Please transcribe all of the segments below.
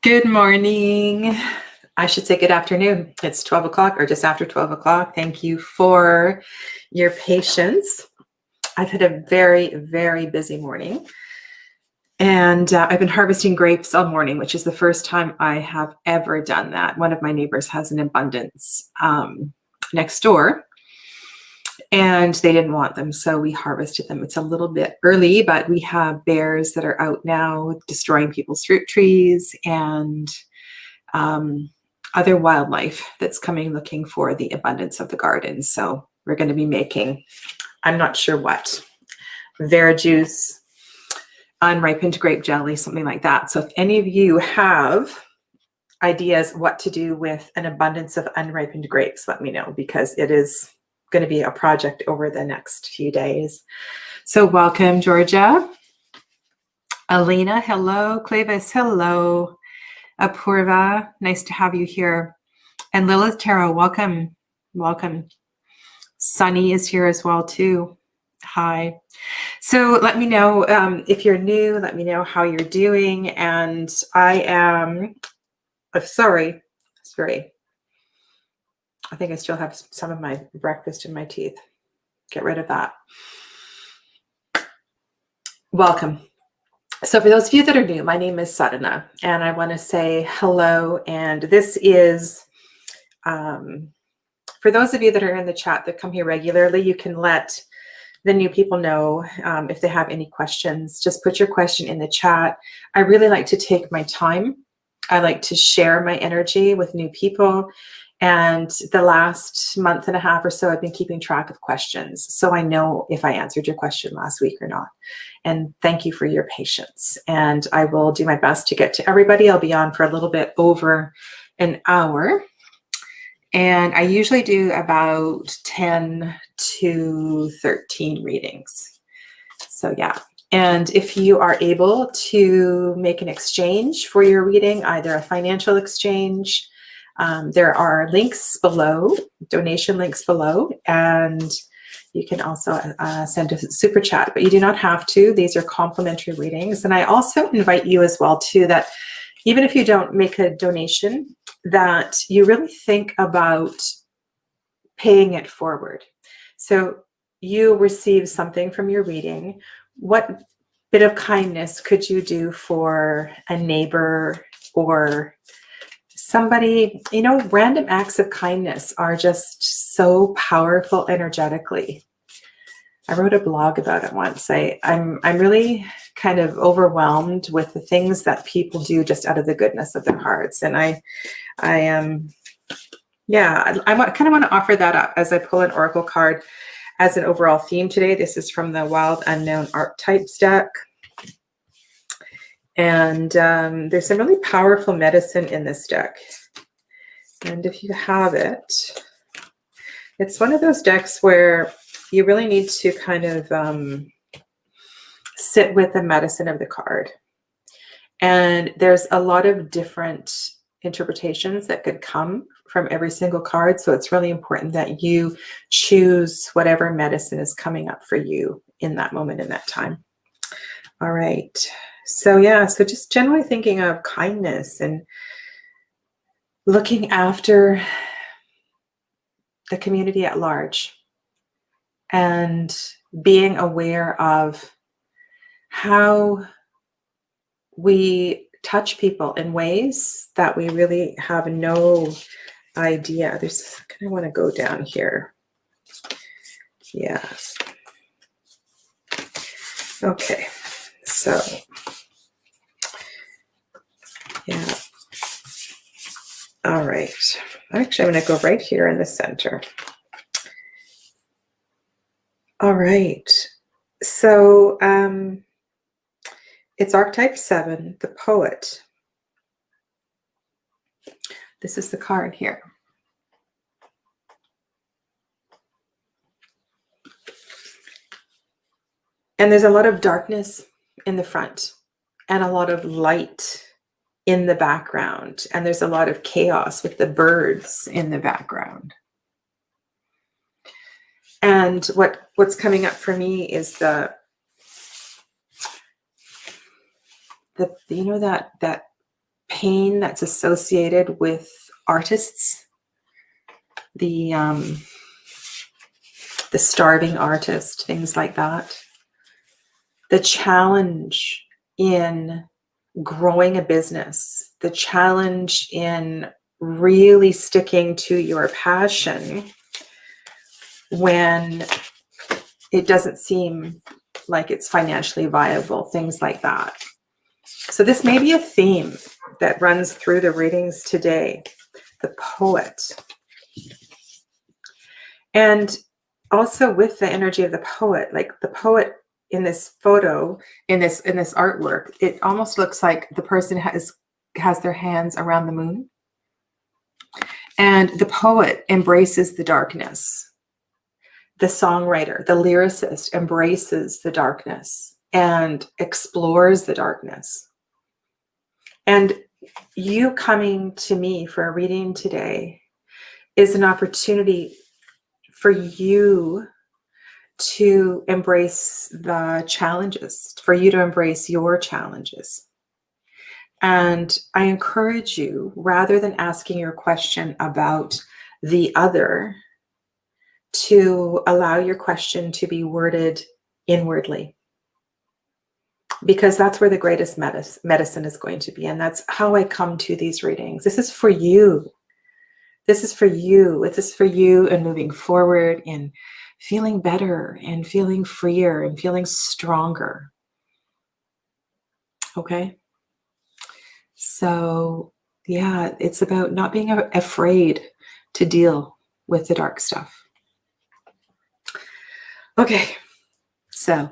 Good morning. I should say good afternoon. It's 12 o'clock or just after 12 o'clock. Thank you for your patience. I've had a very, very busy morning. And I've been harvesting grapes all morning, which is the first time I have ever done that. One of my neighbors has an abundance next door, and they didn't want them, so we harvested them. It's a little bit early, but we have bears that are out now destroying people's fruit trees and other wildlife that's coming looking for the abundance of the garden. So we're going to be making, I'm not sure what, Vera juice, unripened grape jelly, something like that. So if any of you have ideas what to do with an abundance of unripened grapes, let me know, because it is going to be a project over the next few days. So welcome, Georgia. Alina, hello. Clavis, hello. Apurva, nice to have you here. And Lilith Tarot, welcome. Welcome. Sunny is here as well too. Hi. So let me know if you're new, let me know how you're doing. And I am, sorry, I think I still have some of my breakfast in my teeth. Get rid of that. Welcome. So for those of you that are new, my name is Sadhana, and I want to say hello. And this is, for those of you that are in the chat that come here regularly, you can let the new people know if they have any questions. Just put your question in the chat. I really like to take my time. I like to share my energy with new people. And the last month and a half or so, I've been keeping track of questions, so I know if I answered your question last week or not. And thank you for your patience. And I will do my best to get to everybody. I'll be on for a little bit over an hour. And I usually do about 10 to 13 readings. So yeah. And if you are able to make an exchange for your reading, either a financial exchange, there are links below, donation links below, and you can also send a super chat, but you do not have to. These are complimentary readings. And I also invite you as well too, that even if you don't make a donation, that you really think about paying it forward. So you receive something from your reading. What bit of kindness could you do for a neighbor or somebody? You know, random acts of kindness are just so powerful energetically. I wrote a blog about it once. I'm really kind of overwhelmed with the things that people do just out of the goodness of their hearts. And I kind of want to offer that up as I pull an oracle card as an overall theme today. This is from the Wild Unknown Archetypes deck. And there's some really powerful medicine in this deck. And if you have it, it's one of those decks where you really need to kind of sit with the medicine of the card. And there's a lot of different interpretations that could come from every single card. So it's really important that you choose whatever medicine is coming up for you in that moment, in that time. All right. So yeah, so just generally thinking of kindness and looking after the community at large and being aware of how we touch people in ways that we really have no idea. I kind of want to go down here. Yeah. Okay. So, yeah. All right. Actually, I'm going to go right here in the center. All right. So, it's archetype 7, the poet. This is the card here. And there's a lot of darkness in the front and a lot of light in the background. And there's a lot of chaos with the birds in the background. And what's coming up for me is the pain that's associated with artists, the starving artist, things like that. The challenge in growing a business, the challenge in really sticking to your passion when it doesn't seem like it's financially viable, things like that. So this may be a theme that runs through the readings today, the poet. And also with the energy of the poet, like the poet in this photo, in this artwork, it almost looks like the person has their hands around the moon. And the poet embraces the darkness. The songwriter, the lyricist embraces the darkness and explores the darkness. And you coming to me for a reading today is an opportunity for you to embrace the challenges, for you to embrace your challenges. And I encourage you, rather than asking your question about the other, to allow your question to be worded inwardly, because that's where the greatest medicine is going to be. And that's how I come to these readings. This is for you. This is for you. This is for you and moving forward and feeling better and feeling freer and feeling stronger. Okay? So, yeah, it's about not being afraid to deal with the dark stuff. Okay, so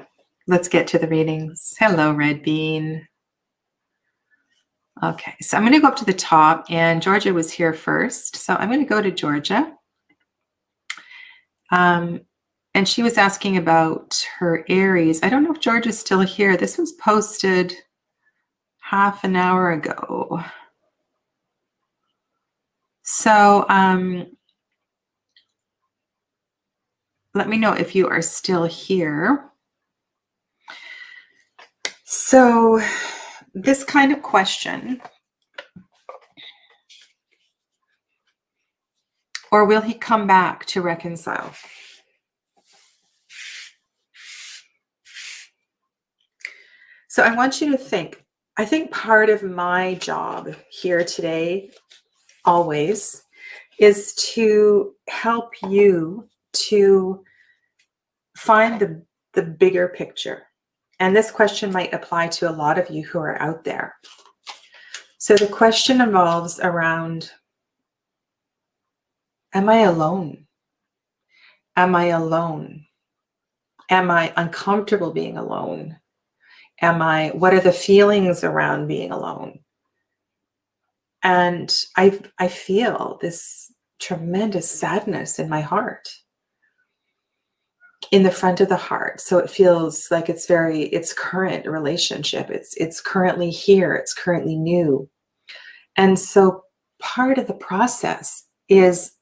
let's get to the readings. Hello, Red Bean. Okay, so I'm going to go up to the top, and Georgia was here first. So I'm going to go to Georgia. And she was asking about her Aries. I don't know if Georgia's still here. This was posted half an hour ago. So let me know if you are still here. So this kind of question, or will he come back to reconcile? So I want you to think, I think part of my job here today, always, is to help you to find the bigger picture. And this question might apply to a lot of you who are out there. So the question evolves around, am I alone? Am I alone? Am I uncomfortable being alone? What are the feelings around being alone? And I feel this tremendous sadness in my heart, in the front of the heart. So it feels like it's current relationship. It's currently here. It's currently new. And so part of the process is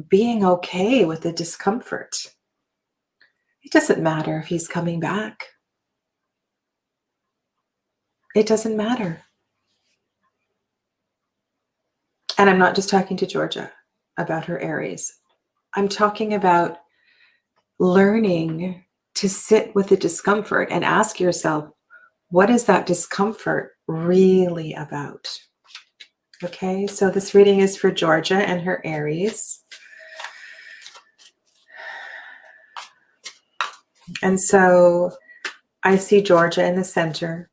being okay with the discomfort. It doesn't matter if he's coming back. It doesn't matter. And I'm not just talking to Georgia about her Aries. I'm talking about learning to sit with the discomfort and ask yourself, what is that discomfort really about? Okay, so this reading is for Georgia and her Aries. And so I see Georgia in the center,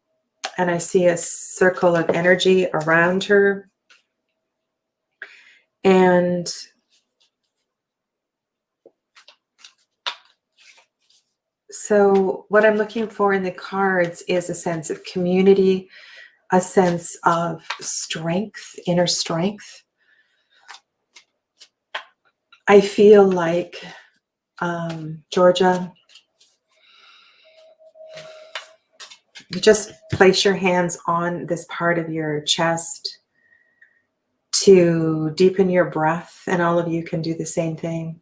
and I see a circle of energy around her. And so what I'm looking for in the cards is a sense of community, a sense of strength, inner strength. I feel like, Georgia, you just place your hands on this part of your chest to deepen your breath, and all of you can do the same thing.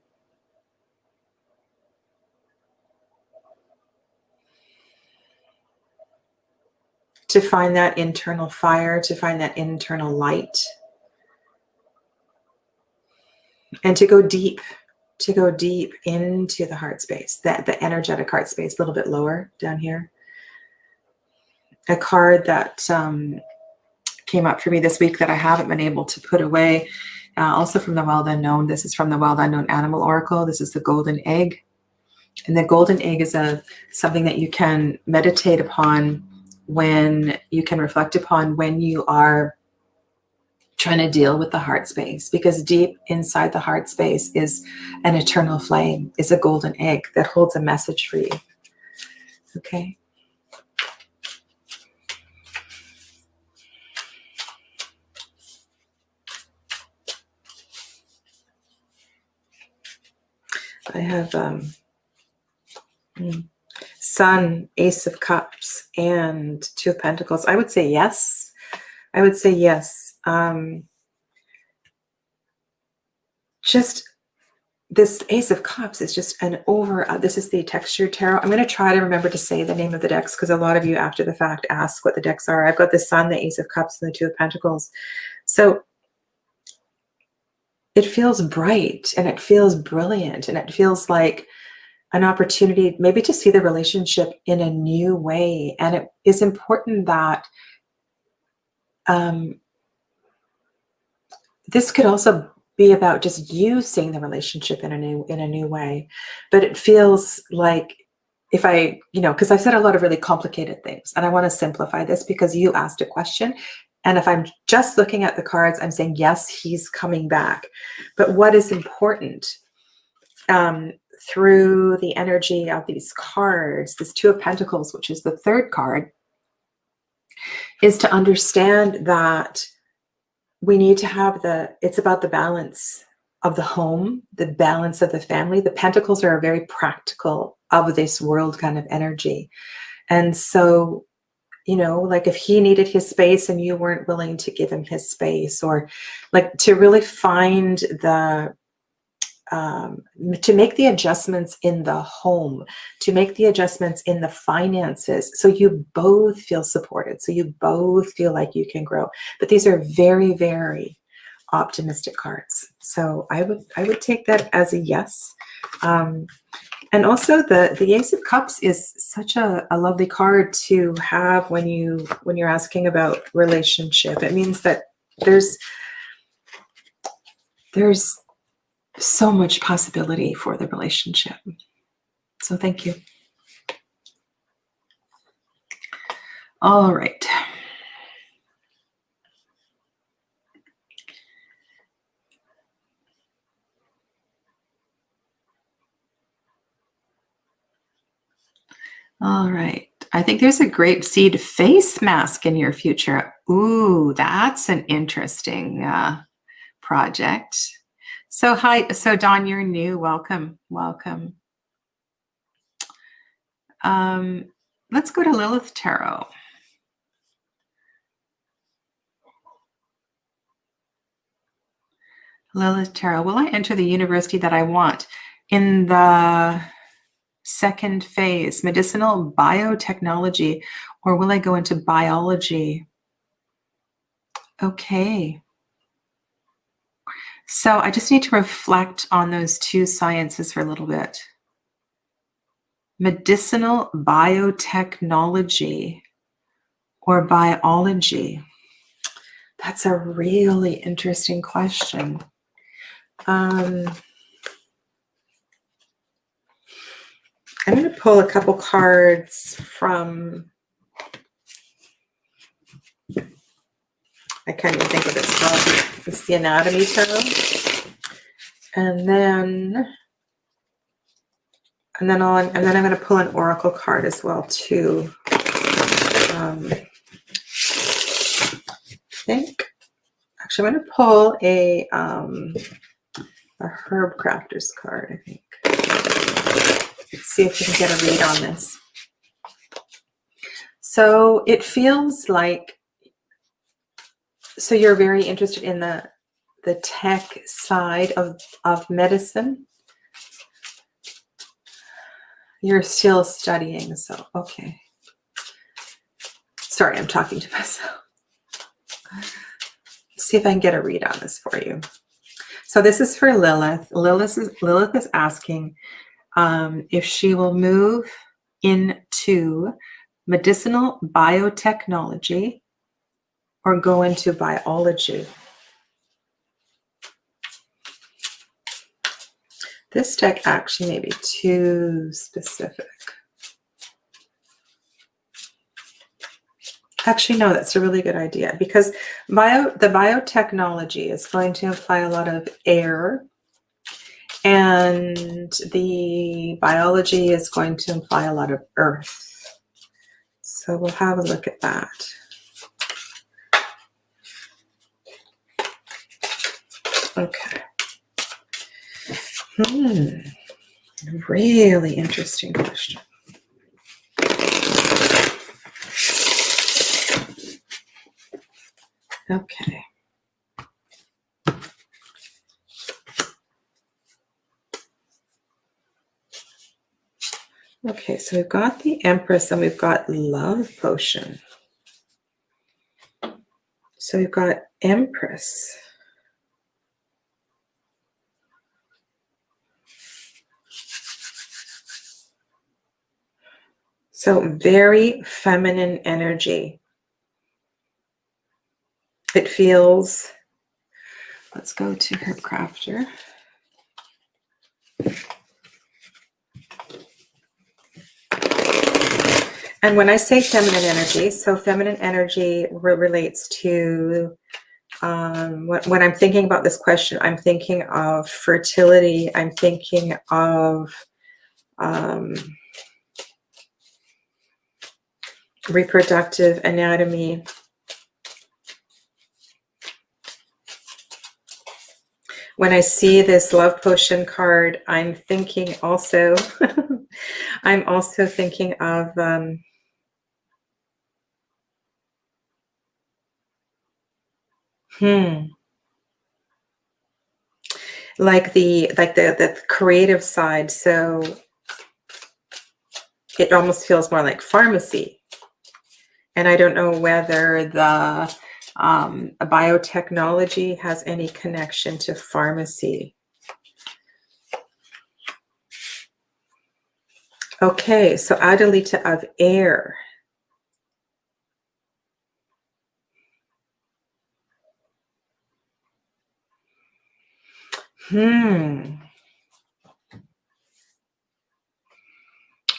to find that internal fire, to find that internal light, and to go deep into the heart space, the energetic heart space, a little bit lower down here. A card that came up for me this week that I haven't been able to put away, also from the Wild Unknown. This is from the Wild Unknown Animal Oracle. This is the golden egg. And the golden egg is something that you can meditate upon, when you can reflect upon when you are trying to deal with the heart space, because deep inside the heart space is an eternal flame, is a golden egg that holds a message for you. Okay. I have Sun, Ace of Cups, and Two of Pentacles. I would say yes. I would say yes. Just this Ace of Cups is just an this is the textured tarot. I'm going to try to remember to say the name of the decks, because a lot of you after the fact ask what the decks are. I've got the Sun, the Ace of Cups, and the Two of Pentacles. So it feels bright, and it feels brilliant, and it feels like an opportunity maybe to see the relationship in a new way. And it is important that this could also be about just you seeing the relationship in a new way. But it feels like, if I, because I've said a lot of really complicated things, and I want to simplify this because you asked a question. And if I'm just looking at the cards, I'm saying, yes, he's coming back. But what is important through the energy of these cards, this Two of Pentacles, which is the third card, is to understand that we need to have it's about the balance of the home, the balance of the family. The Pentacles are a very practical, of this world kind of energy. And so, like if he needed his space and you weren't willing to give him his space, or like to really find to make the adjustments in the home, to make the adjustments in the finances, so you both feel supported, so you both feel like you can grow. But these are very, very optimistic cards. So I would take that as a yes. And also the Ace of Cups is such a lovely card to have when you're asking about relationship. It means that there's so much possibility for the relationship. So thank you. All right. All right. I think there's a grapeseed face mask in your future. Ooh, that's an interesting project. So hi, so Dawn, you're new. Welcome, welcome. Let's go to Lilith Tarot. Lilith Tarot. Will I enter the university that I want in the second phase, medicinal biotechnology, or will I go into biology? Okay. So I just need to reflect on those two sciences for a little bit. Medicinal biotechnology or biology? That's a really interesting question. I'm going to pull a couple cards from, I can't even think of what it's called. It's the Anatomy Tarot. And then I'm going to pull an Oracle card as well too. I think actually I'm going to pull a Herb Crafter's card, I think. Let's see if we can get a read on this. So it feels like, so you're very interested in the tech side of medicine. You're still studying, so okay. Sorry, I'm talking to myself. See if I can get a read on this for you. So this is for Lilith. Lilith is asking if she will move into medicinal biotechnology or go into biology. This deck actually may be too specific. Actually, no, that's a really good idea, because the biotechnology is going to imply a lot of air, and the biology is going to imply a lot of earth. So we'll have a look at that. Okay. Really interesting question. Okay. Okay, so we've got the Empress and we've got Love Potion. So we've got Empress. So very feminine energy. It feels, let's go to her crafter. And when I say feminine energy, so feminine energy relates to, when I'm thinking about this question, I'm thinking of fertility, I'm thinking of reproductive anatomy. When I see this Love Potion card, I'm thinking also, I'm also thinking of like the creative side. So it almost feels more like pharmacy. And I don't know whether the biotechnology has any connection to pharmacy. Okay, so Adelita of air.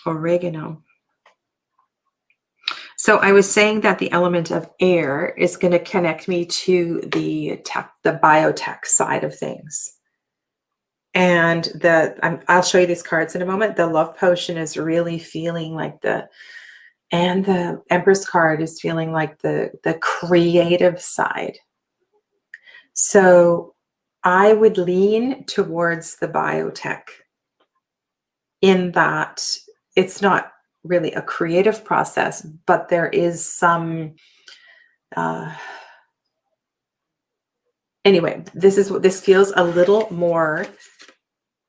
Oregano. So I was saying that the element of air is going to connect me to the biotech side of things. And I'll show you these cards in a moment. The Love Potion is really feeling like and the Empress card is feeling like the creative side. So I would lean towards the biotech, in that it's not really a creative process, but there is some, anyway, this feels a little more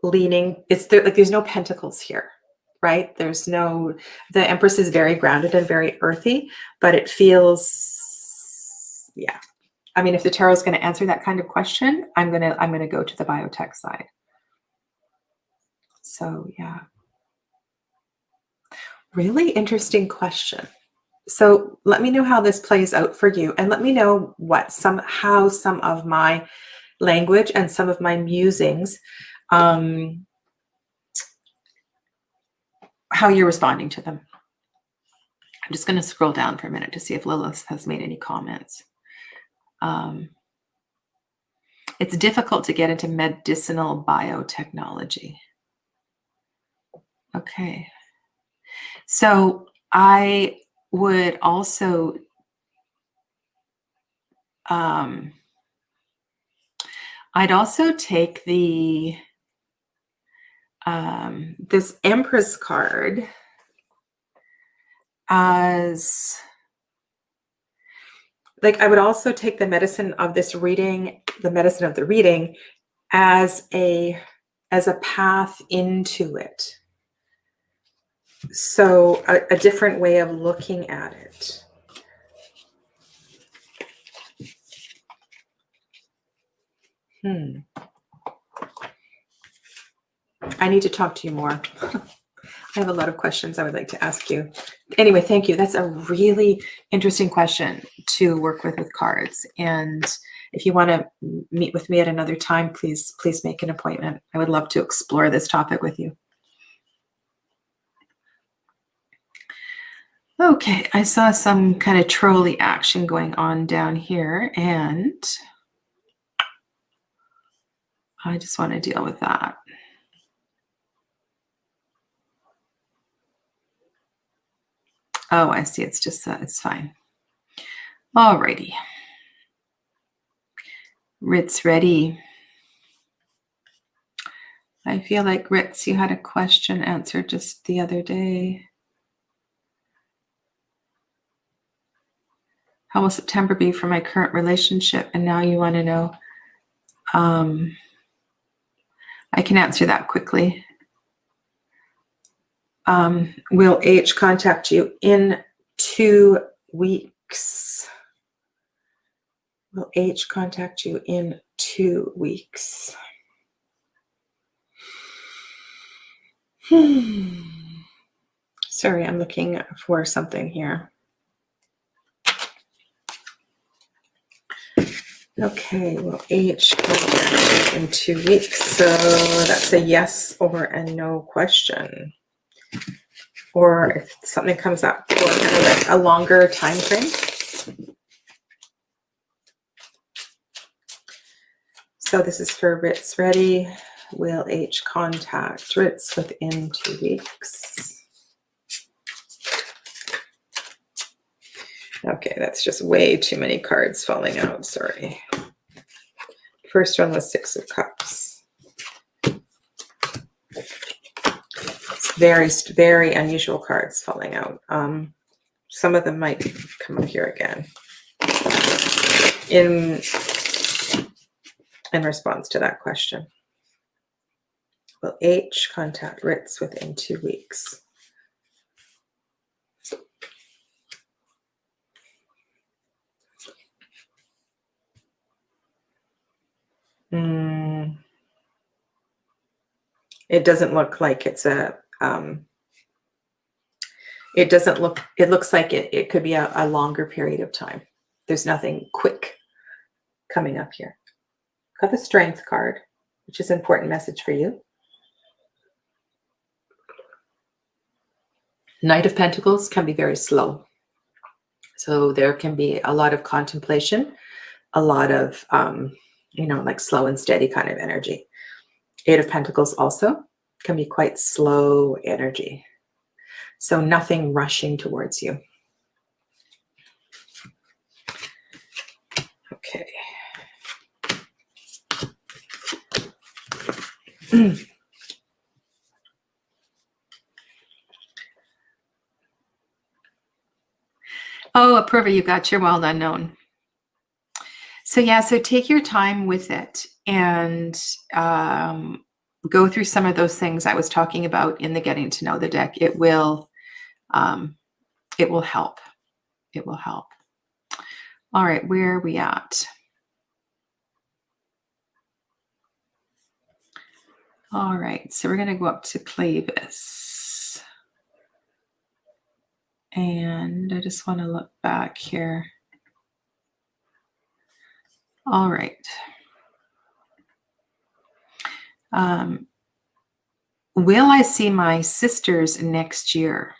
leaning. It's there, like there's no pentacles here, right? There's no, the Empress is very grounded and very earthy, but it feels, yeah. I mean, if the tarot is going to answer that kind of question, I'm going to go to the biotech side. So yeah. Really interesting question. So let me know how this plays out for you, and let me know how some of my language and some of my musings, how you're responding to them. I'm just going to scroll down for a minute to see if Lilith has made any comments. It's difficult to get into medicinal biotechnology. Okay. So I would also I'd also take the this Empress card as, like, I would also take the medicine of this reading, the medicine of the reading, as a path into it. So a different way of looking at it. I need to talk to you more. I have a lot of questions I would like to ask you. Anyway, thank you. That's a really interesting question to work with cards. And if you want to meet with me at another time, please make an appointment. I would love to explore this topic with you. Okay, I saw some kind of trolley action going on down here, and I just want to deal with that. Oh, I see. It's just, it's fine. Alrighty. Ritz ready. I feel like, Ritz, you had a question answered just the other day. How will September be for my current relationship? And now you want to know. I can answer that quickly. Will H contact you in 2 weeks? Will H contact you in 2 weeks? Sorry, I'm looking for something here. Okay, well, H contact you in 2 weeks. So that's a yes or a no question. Or if something comes up for kind of like a longer time frame. So this is for Ritz ready. Will H contact Ritz within 2 weeks? Okay, that's just way too many cards falling out. Sorry. First one was 6 of Cups. It's very, very unusual cards falling out. Some of them might come up here again in response to that question. Will H contact Ritz within 2 weeks? It doesn't look like it's a, it looks like it could be a longer period of time. There's nothing quick coming up here. Got the Strength card, which is an important message for you. Knight of Pentacles can be very slow. So there can be a lot of contemplation, a lot of, like slow and steady kind of energy. 8 of Pentacles also can be quite slow energy. So nothing rushing towards you. Okay. Oh, Apurva, you got your well unknown. So yeah, so take your time with it and go through some of those things I was talking about in the Getting to Know the deck. It will help. It will help. All right, where are we at? All right, so we're going to go up to Clavis. And I just want to look back here. All right. Will I see my sisters next year?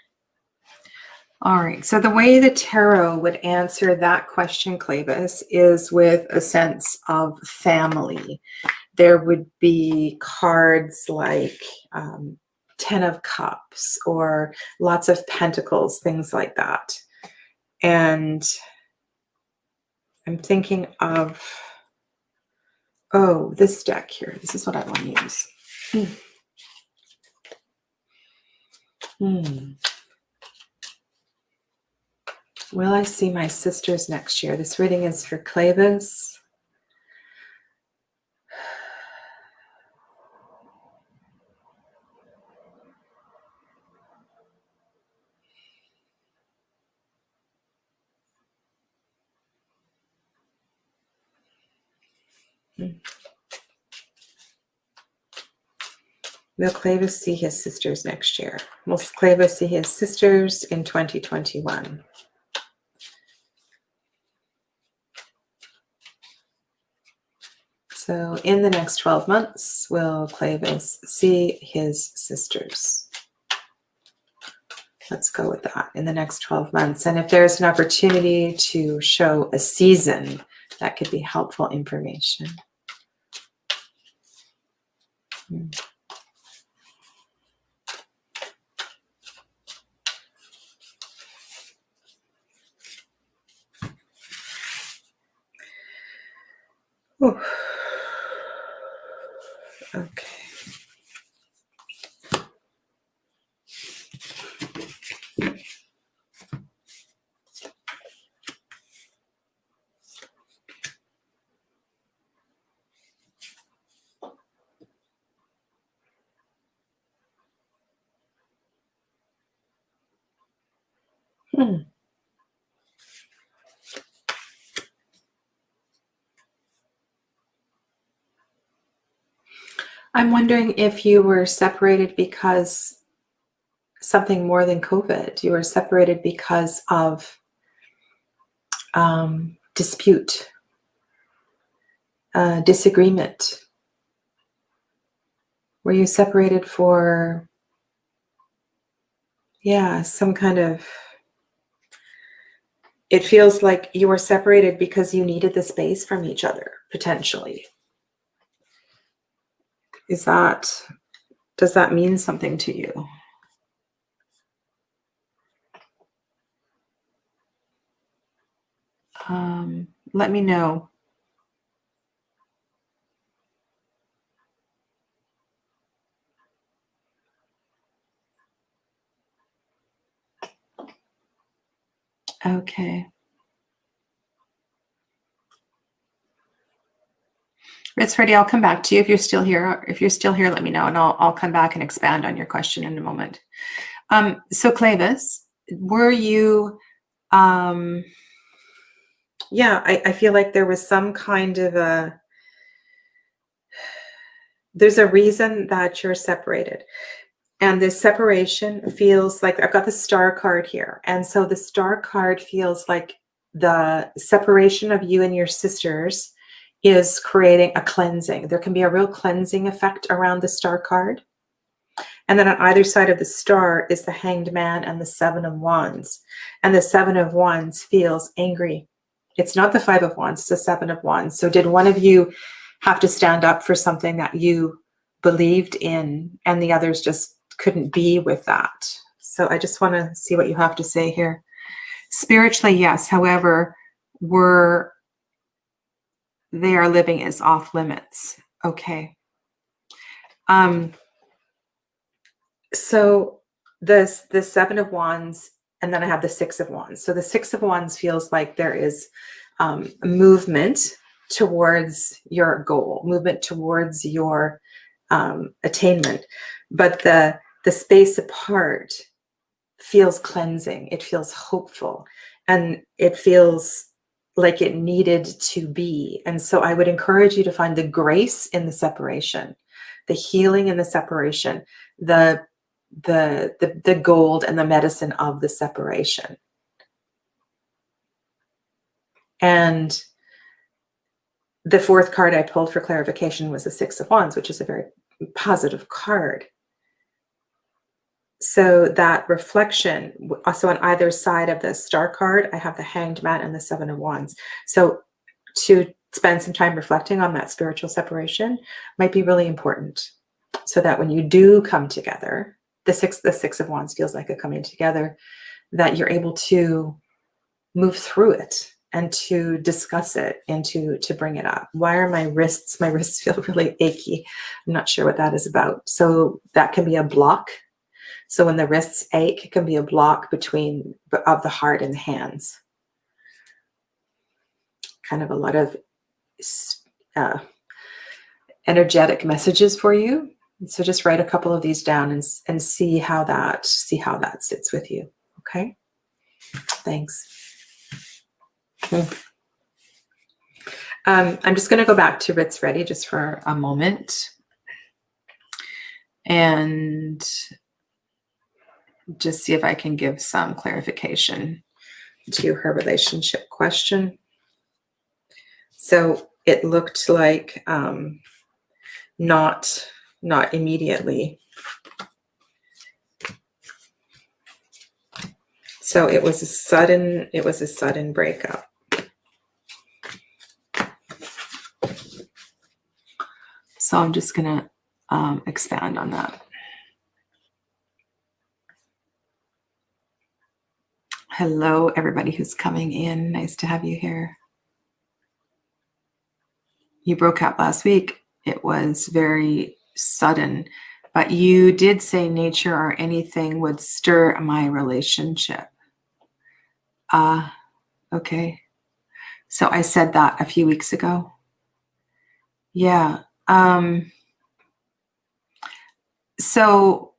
All right. So the way the tarot would answer that question, Clavis, is with a sense of family. There would be cards like 10 of Cups or lots of Pentacles, things like that. And I'm thinking of, oh, this deck here. This is what I want to use. Will I see my sisters next year? This reading is for Clavis. Will Clavis see his sisters next year? Will Clavis see his sisters in 2021? So in the next 12 months, will Clavis see his sisters? Let's go with that, in the next 12 months. And if there's an opportunity to show a season, that could be helpful information. Ooh. Okay. I'm wondering if you were separated because something more than COVID. You were separated because of dispute, disagreement. Were you separated for, some kind of, it feels like you were separated because you needed the space from each other, potentially. Does that mean something to you? Let me know. Okay. It's ready. I'll come back to you if you're still here. If you're still here, let me know, and I'll come back and expand on your question in a moment. So Clavis, were you? I feel like there was some kind of there's a reason that you're separated. And this separation feels like, I've got the star card here. And so the star card feels like the separation of you and your sisters is creating a cleansing. There can be a real cleansing effect around the star card. And then on either side of the star is the Hanged Man and the Seven of Wands. And the Seven of Wands feels angry. It's not the Five of Wands, it's the Seven of Wands. So did one of you have to stand up for something that you believed in and the others just couldn't be with that? So I just want to see what you have to say here. Spiritually, yes. However, they are living as off limits. Okay. So the Seven of Wands, and then I have the Six of Wands. So the Six of Wands feels like there is movement towards your goal, movement towards your attainment. But the space apart feels cleansing. It feels hopeful, and it feels like it needed to be. And so I would encourage you to find the grace in the separation, the healing in the separation, the gold and the medicine of the separation. And the fourth card I pulled for clarification was the Six of Wands, which is a very positive card. So that reflection, also on either side of the star card, I have the Hanged Man and the Seven of Wands. So to spend some time reflecting on that spiritual separation might be really important, so that when you do come together, the Six of Wands feels like a coming together, that you're able to move through it and to discuss it and to bring it up. Why are my wrists feel really achy? I'm not sure what that is about. So that can be a block. So when the wrists ache, it can be a block of the heart and the hands. Kind of a lot of energetic messages for you. So just write a couple of these down and see how that sits with you. Okay. Thanks. I'm just going to go back to Ritz Ready just for a moment. and just see if I can give some clarification to her relationship question. So it looked like not immediately. So it was a sudden breakup. So I'm just gonna expand on that. Hello, everybody who's coming in. Nice to have you here. You broke up last week. It was very sudden, but you did say nature or anything would stir my relationship. Okay. So I said that a few weeks ago. Yeah. So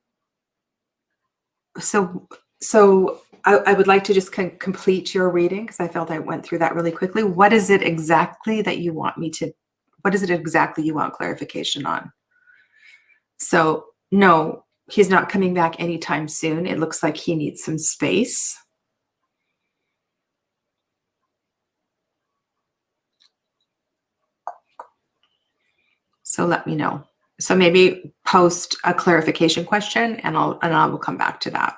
I would like to just complete your reading because I felt I went through that really quickly. What is it exactly that you want what is it exactly you want clarification on? So no, he's not coming back anytime soon. It looks like he needs some space. So let me know. So maybe post a clarification question and I will come back to that.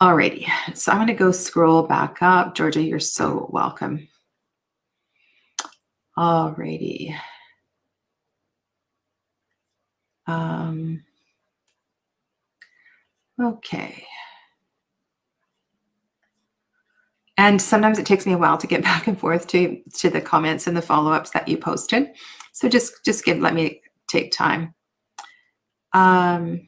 Alrighty, so I'm going to go scroll back up. Georgia, you're so welcome. Alrighty. Okay. And sometimes it takes me a while to get back and forth to the comments and the follow-ups that you posted. So let me take time. Dawn,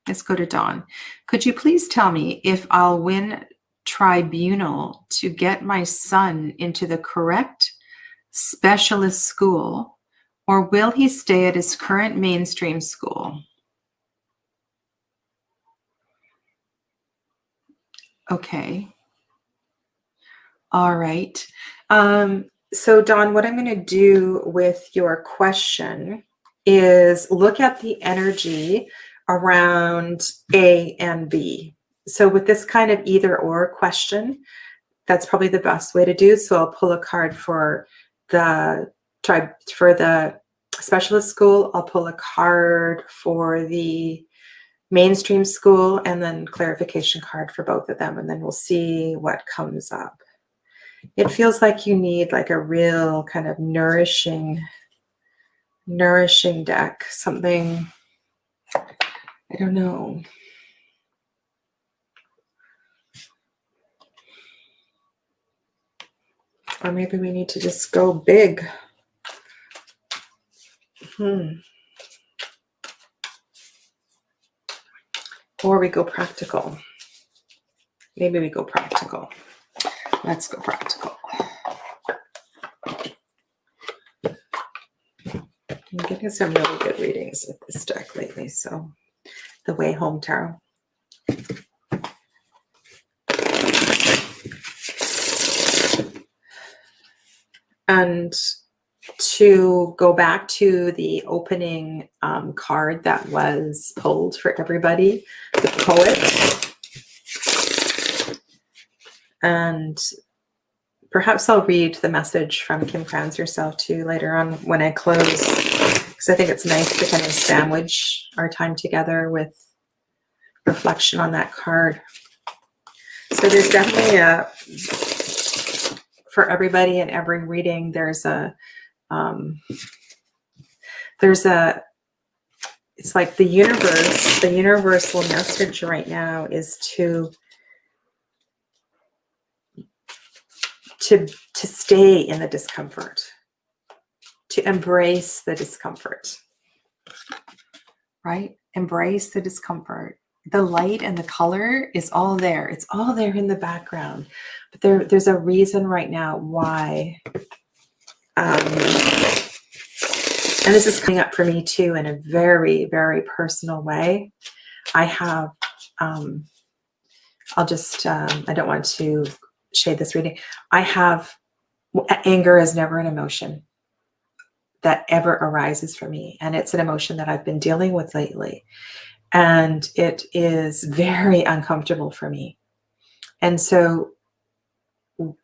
let's go to Dawn. Could you please tell me if I'll win tribunal to get my son into the correct specialist school, or will he stay at his current mainstream school? Okay. All right. So Dawn, what I'm going to do with your question is look at the energy around A and B. So with this kind of either or question, that's probably the best way to do. So I'll pull a card for the specialist school. I'll pull a card for the mainstream school and then clarification card for both of them. And then we'll see what comes up. It feels like you need like a real kind of nourishing deck, something, I don't know. Or maybe we need to just go big. Or we go practical. Maybe we go practical. Let's go practical. I'm getting some really good readings with this deck lately. So the Way Home Tarot. And to go back to the opening card that was pulled for everybody, the Poet. And perhaps I'll read the message from Kim Crowns Yourself too later on when I close, because I think it's nice to kind of sandwich our time together with reflection on that card. So there's definitely for everybody in every reading, it's like the universal message right now is to stay in the discomfort, to embrace the discomfort, right? Embrace the discomfort. The light and the color is all there. It's all there in the background. But there's a reason right now why. And this is coming up for me too in a very, very personal way. I have, I don't want to shade this reading. I have, anger is never an emotion. that ever arises for me. And it's an emotion that I've been dealing with lately. And it is very uncomfortable for me. And so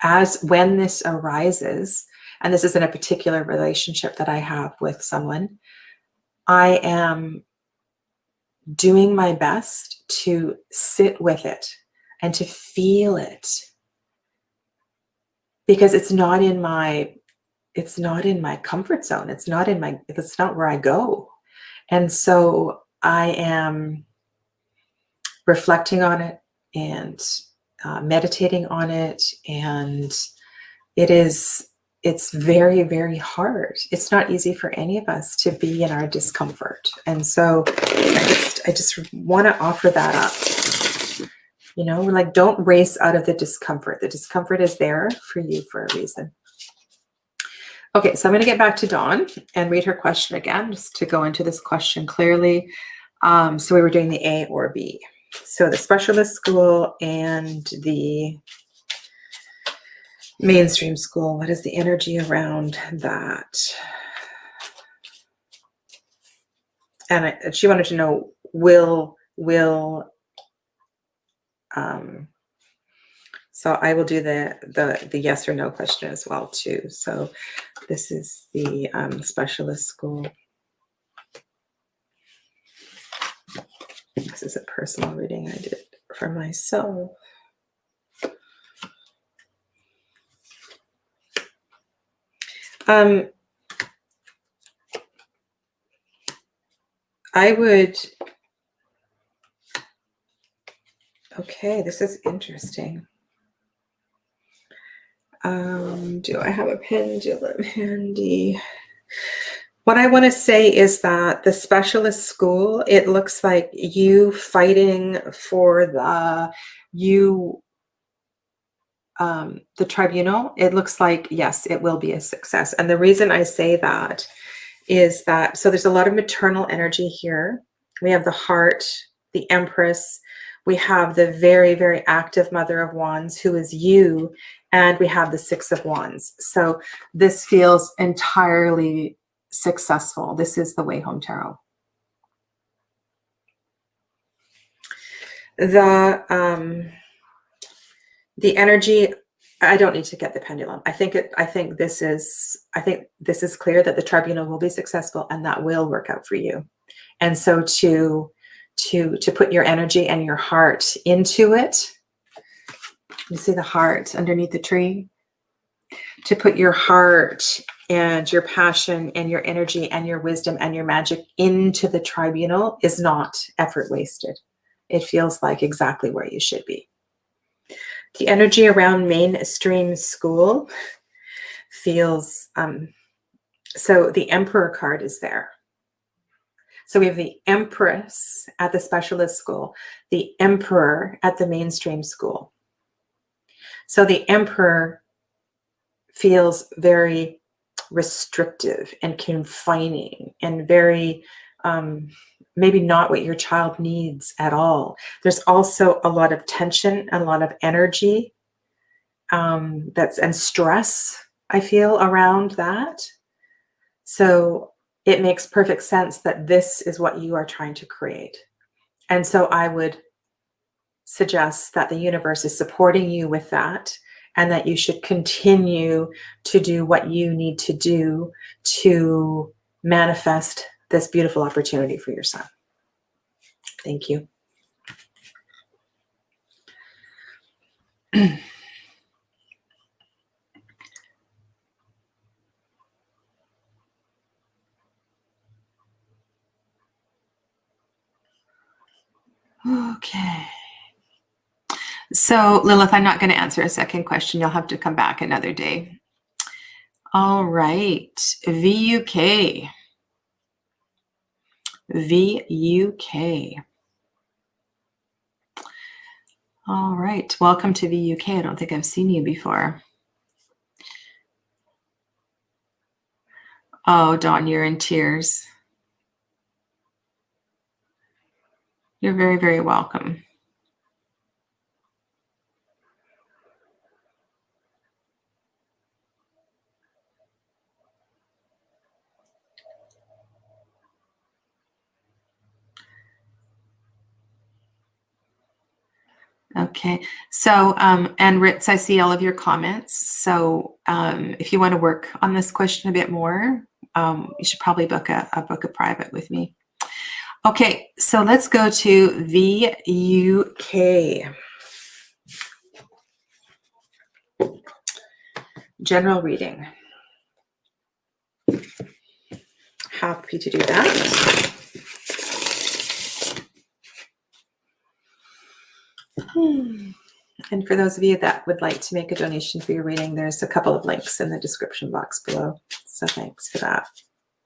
as when this arises, and this is in a particular relationship that I have with someone, I am doing my best to sit with it and to feel it, because it's not in my comfort zone. It's not where I go. And so I am reflecting on it and meditating on it. And it's very, very hard. It's not easy for any of us to be in our discomfort. And so I just want to offer that up. We're like, don't race out of the discomfort. The discomfort is there for you for a reason. Okay, so I'm going to get back to Dawn and read her question again, just to go into this question clearly. So we were doing the A or B. So the specialist school and the mainstream school, what is the energy around that? And she wanted to know, so I will do the yes or no question as well too. So this is the specialist school. This is a personal reading I did for myself. Okay, this is interesting. Do I have a pendulum handy? What I want to say is that the specialist school, it looks like you fighting for the tribunal. It looks like, yes, it will be a success. And the reason I say that is that, so there's a lot of maternal energy here. We have the heart, the Empress. We have the very, very active Mother of Wands, who is you. And we have the Six of Wands. So this feels entirely successful. This is the Way Home Tarot. The energy, I don't need to get the pendulum. I think this is clear that the tribunal will be successful and that will work out for you. And so to put your energy and your heart into it. You see the heart underneath the tree? To put your heart and your passion and your energy and your wisdom and your magic into the tribunal is not effort wasted. It feels like exactly where you should be. The energy around mainstream school feels, so the Emperor card is there. So we have the Empress at the specialist school, the Emperor at the mainstream school. So the Emperor feels very restrictive and confining and very, maybe not what your child needs at all. There's also a lot of tension and a lot of energy and stress, I feel, around that. So it makes perfect sense that this is what you are trying to create. And so I would suggest that the universe is supporting you with that, and that you should continue to do what you need to do to manifest this beautiful opportunity for your son. Thank you. Okay. So Lilith, I'm not going to answer a second question. You'll have to come back another day. All right. VUK. VUK. All right. Welcome to VUK. I don't think I've seen you before. Oh, Dawn, you're in tears. You're very, very welcome. Okay. So, and Ritz, I see all of your comments. So, if you want to work on this question a bit more, you should probably book a private with me. Okay. So let's go to the UK. General reading. Happy to do that. And for those of you that would like to make a donation for your reading, there's a couple of links in the description box below. So thanks for that.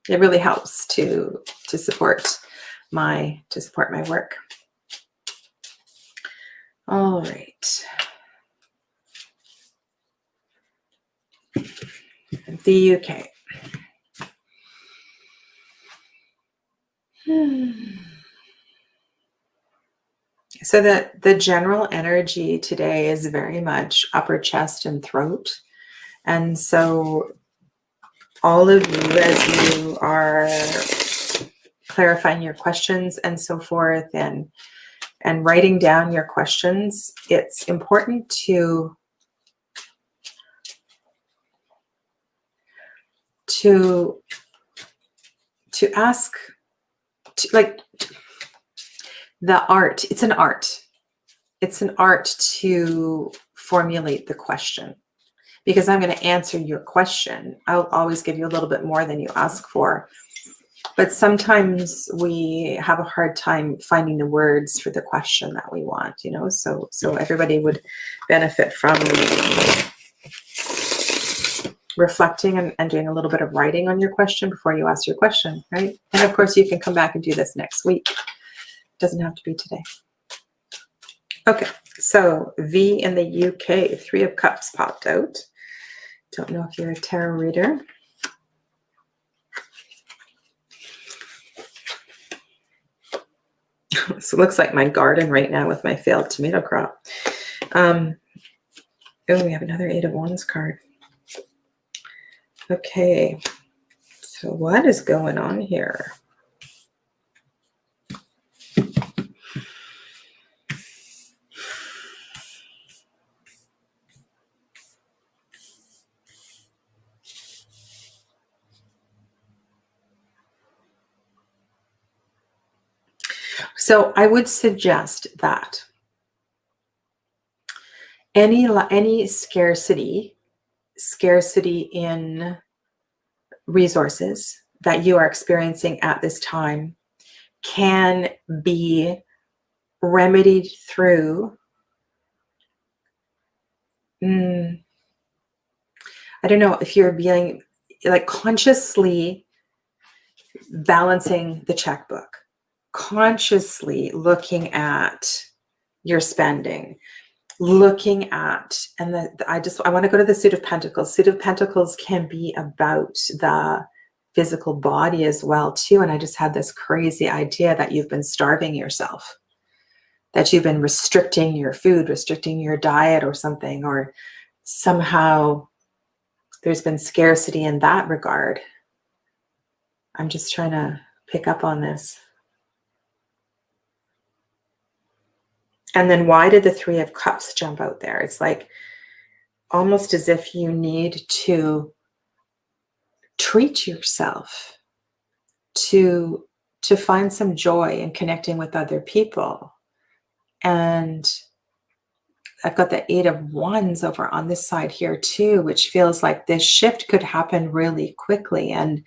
It really helps to support my work. All right. The UK. So the general energy today is very much upper chest and throat. And so all of you, as you are clarifying your questions and so forth and writing down your questions, it's important to ask, like, the art. It's an art. It's an art to formulate the question, because I'm going to answer your question. I'll always give you a little bit more than you ask for. But sometimes we have a hard time finding the words for the question that we want, you know, so everybody would benefit from reflecting and doing a little bit of writing on your question before you ask your question, right? And of course, you can come back and do this next week. It doesn't have to be today. Okay, so V in the UK, 3 of Cups popped out. Don't know if you're a tarot reader. So it looks like my garden right now with my failed tomato crop. Oh, we have another 8 of Wands card. Okay, so what is going on here? So I would suggest that any scarcity in resources that you are experiencing at this time can be remedied through I don't know if you're being like consciously balancing the checkbook, consciously looking at your spending, looking at, and I want to go to the Suit of Pentacles. Suit of Pentacles can be about the physical body as well too. And I just had this crazy idea that you've been starving yourself, that you've been restricting your food, restricting your diet or something, or somehow there's been scarcity in that regard. I'm just trying to pick up on this. And then why did the 3 of Cups jump out there? It's like almost as if you need to treat yourself, to find some joy in connecting with other people. And I've got the 8 of Wands over on this side here too, which feels like this shift could happen really quickly. And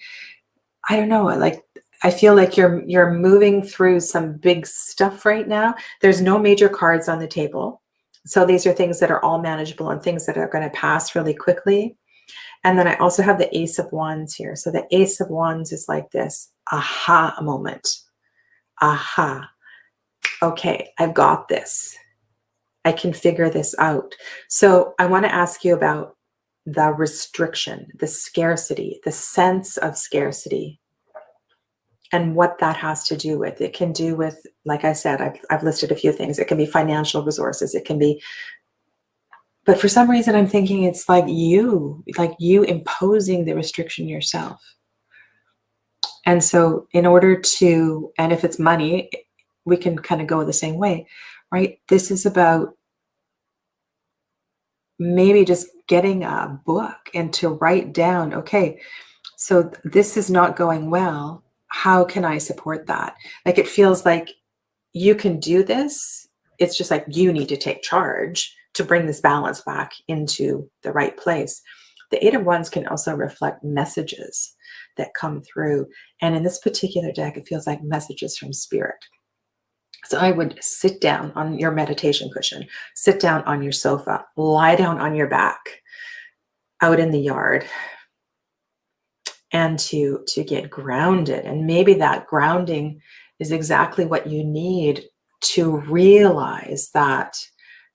I don't know, like, I feel like you're moving through some big stuff right now. There's no major cards on the table. So these are things that are all manageable and things that are going to pass really quickly. And then I also have the Ace of Wands here. So the Ace of Wands is like this aha moment. Aha. Okay, I've got this. I can figure this out. So I want to ask you about the restriction, the scarcity, the sense of scarcity, and what that has to do with. It can do with, like I said, I've listed a few things. It can be financial resources. It can be, but for some reason I'm thinking it's like you imposing the restriction yourself. And so in order to, and if it's money, we can kind of go the same way, right? This is about maybe just getting a book and to write down, okay, so this is not going well. How can I support that? Like, it feels like you can do this. It's just like you need to take charge to bring this balance back into the right place. The Eight of Wands can also reflect messages that come through. And in this particular deck, it feels like messages from spirit. So I would sit down on your meditation cushion, sit down on your sofa, lie down on your back out in the yard, and to get grounded. And maybe that grounding is exactly what you need to realize that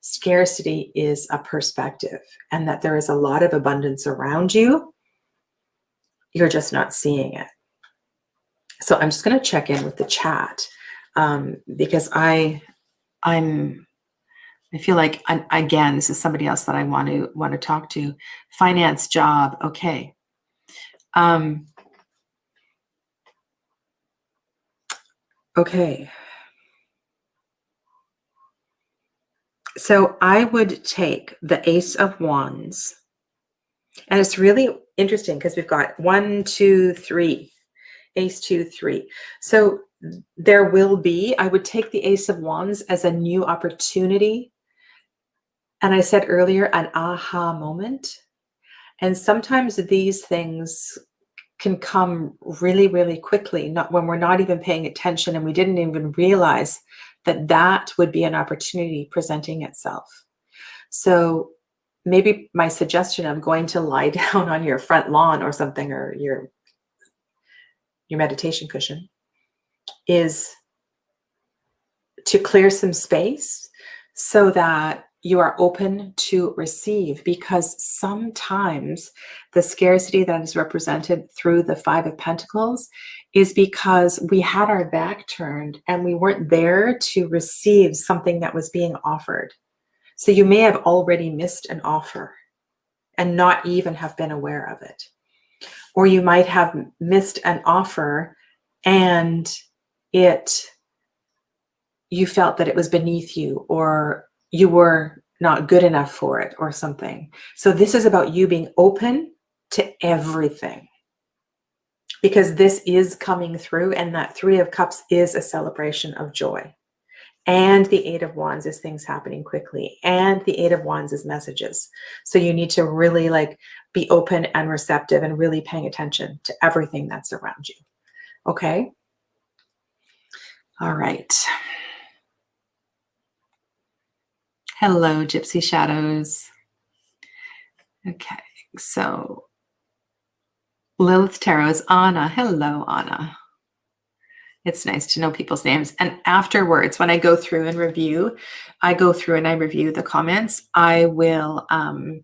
scarcity is a perspective and that there is a lot of abundance around you. You're just not seeing it. So I'm just going to check in with the chat because I feel like, again, this is somebody else that I want to talk to. Finance, job, okay. Okay. So I would take the Ace of Wands, and it's really interesting because we've got 1, 2, 3, Ace, 2, 3. So there will be, I would take the Ace of Wands as a new opportunity. And I said earlier, an aha moment. And sometimes these things can come really, really quickly, not when we're not even paying attention and we didn't even realize that that would be an opportunity presenting itself. So maybe my suggestion of going to lie down on your front lawn or something, or your meditation cushion, is to clear some space so that you are open to receive, because sometimes the scarcity that is represented through the Five of Pentacles is because we had our back turned and we weren't there to receive something that was being offered. So you may have already missed an offer and not even have been aware of it. Or you might have missed an offer and you felt that it was beneath you, or you were not good enough for it or something. So this is about you being open to everything, because this is coming through, and that Three of Cups is a celebration of joy. And the Eight of Wands is things happening quickly. And the Eight of Wands is messages. So you need to really be open and receptive and really paying attention to everything that's around you. Okay? All right. Hello, Gypsy Shadows. Okay, so Lilith Tarot's Anna. Hello, Anna. It's nice to know people's names. And afterwards, when I go through and review, I review the comments. I will, I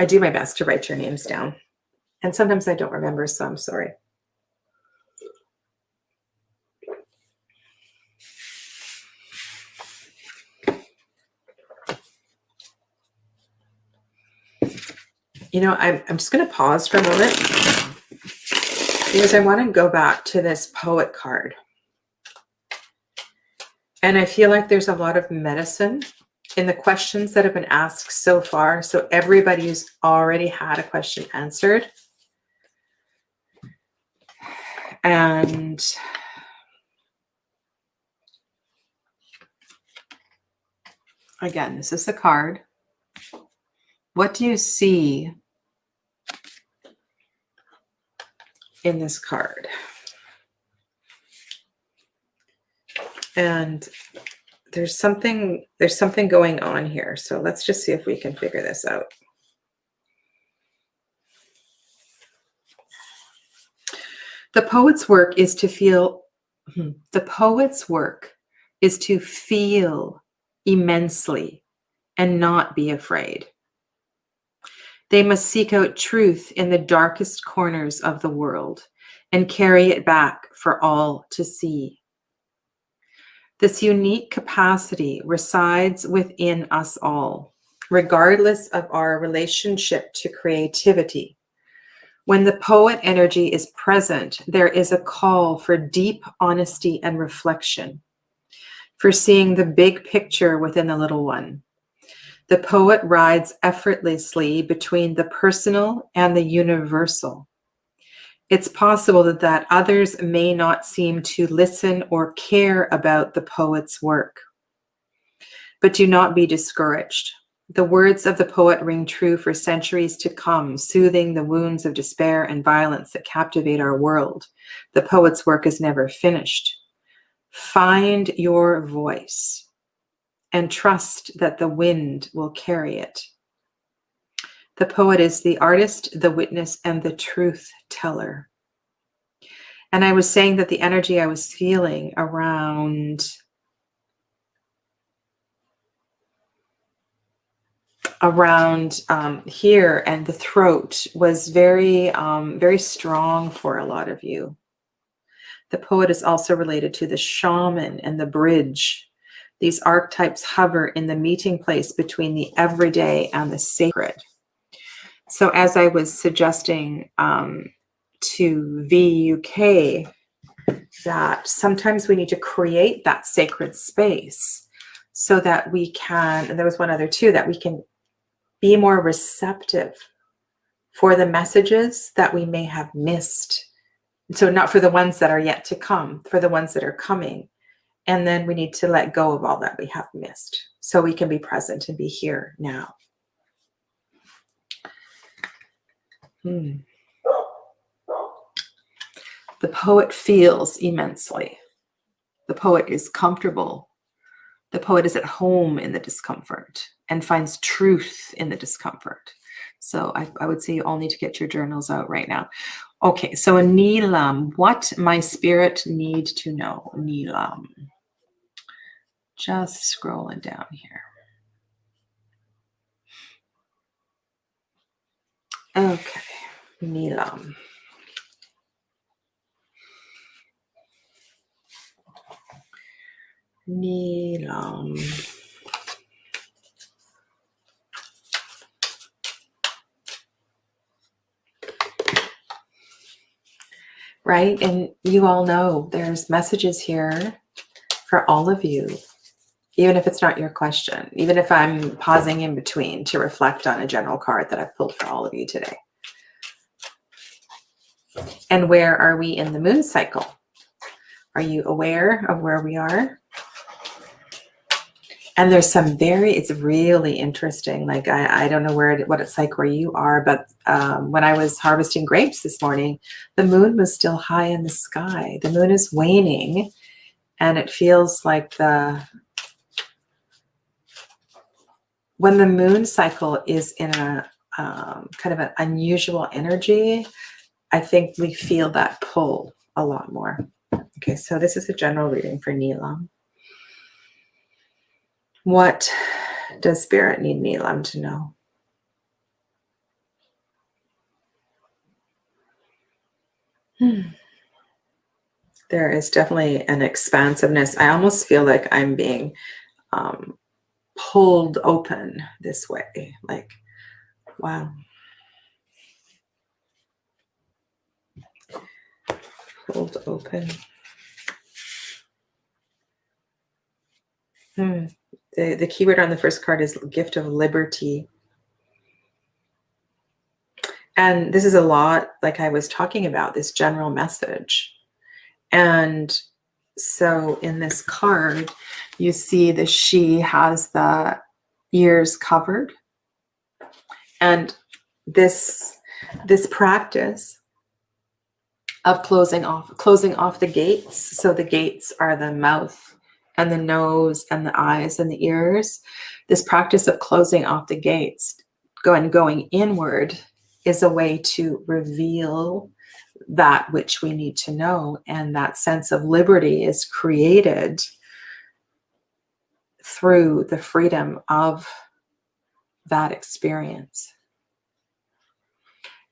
do my best to write your names down. And sometimes I don't remember, so I'm sorry. You know, I'm just going to pause for a moment because I want to go back to this Poet card. And I feel like there's a lot of medicine in the questions that have been asked so far. So everybody's already had a question answered. And again, this is the card. What do you see in this card? And there's something going on here. So let's just see if we can figure this out. The poet's work is to feel immensely and not be afraid. They must seek out truth in the darkest corners of the world and carry it back for all to see. This unique capacity resides within us all, regardless of our relationship to creativity. When the poet energy is present, there is a call for deep honesty and reflection. for seeing the big picture within the little one. The poet rides effortlessly between the personal and the universal. It's possible that others may not seem to listen or care about the poet's work. But do not be discouraged. The words of the poet ring true for centuries to come, soothing the wounds of despair and violence that captivate our world. The poet's work is never finished. Find your voice and trust that the wind will carry it. The poet is the artist, the witness, and the truth teller. And I was saying that the energy I was feeling around here and the throat was very, very strong for a lot of you. The poet is also related to the shaman and the bridge. These archetypes hover in the meeting place between the everyday and the sacred. So as I was suggesting to VUK, that sometimes we need to create that sacred space so that we can, and there was one other too, that we can be more receptive for the messages that we may have missed. So not for the ones that are yet to come, for the ones that are coming. And then we need to let go of all that we have missed so we can be present and be here now. The poet feels immensely. The poet is comfortable. The poet is at home in the discomfort and finds truth in the discomfort. So I would say you all need to get your journals out right now. Okay, so a Neelam, what my spirit need to know. Neelam. Just scrolling down here. Okay, Neelam. Neelam. Right, and you all know there's messages here for all of you, even if it's not your question, even if I'm pausing in between to reflect on a general card that I've pulled for all of you today. And where are we in the moon cycle? Are you aware of where we are? And there's some it's really interesting. Like, I don't know what it's like where you are, but when I was harvesting grapes this morning, the moon was still high in the sky. The moon is waning, and it feels like when the moon cycle is in a kind of an unusual energy, I think we feel that pull a lot more. Okay, so this is a general reading for Neelam. What does Spirit need Neelam to know? There is definitely an expansiveness. I almost feel like I'm being pulled open this way. Like, wow. Pulled open. The keyword on the first card is gift of liberty. And this is a lot like I was talking about, this general message. And so in this card, you see that she has the ears covered. And this practice of closing off the gates. So the gates are the mouth and the nose and the eyes and the ears. This practice of closing off the gates, going inward, is a way to reveal that which we need to know. And that sense of liberty is created through the freedom of that experience.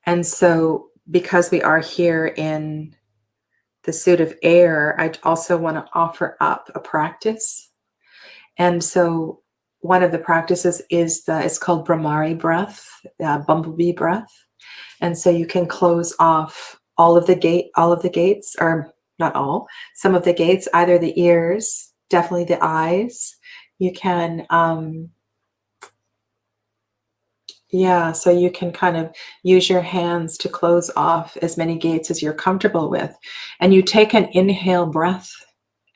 And so because we are here in the suit of air, I also want to offer up a practice. And so one of the practices is it's called Brahmari breath, bumblebee breath. And so you can close off all of the gates, or not all, some of the gates, either the ears definitely the eyes. You can, yeah, so you can kind of use your hands to close off as many gates as you're comfortable with. And you take an inhale breath.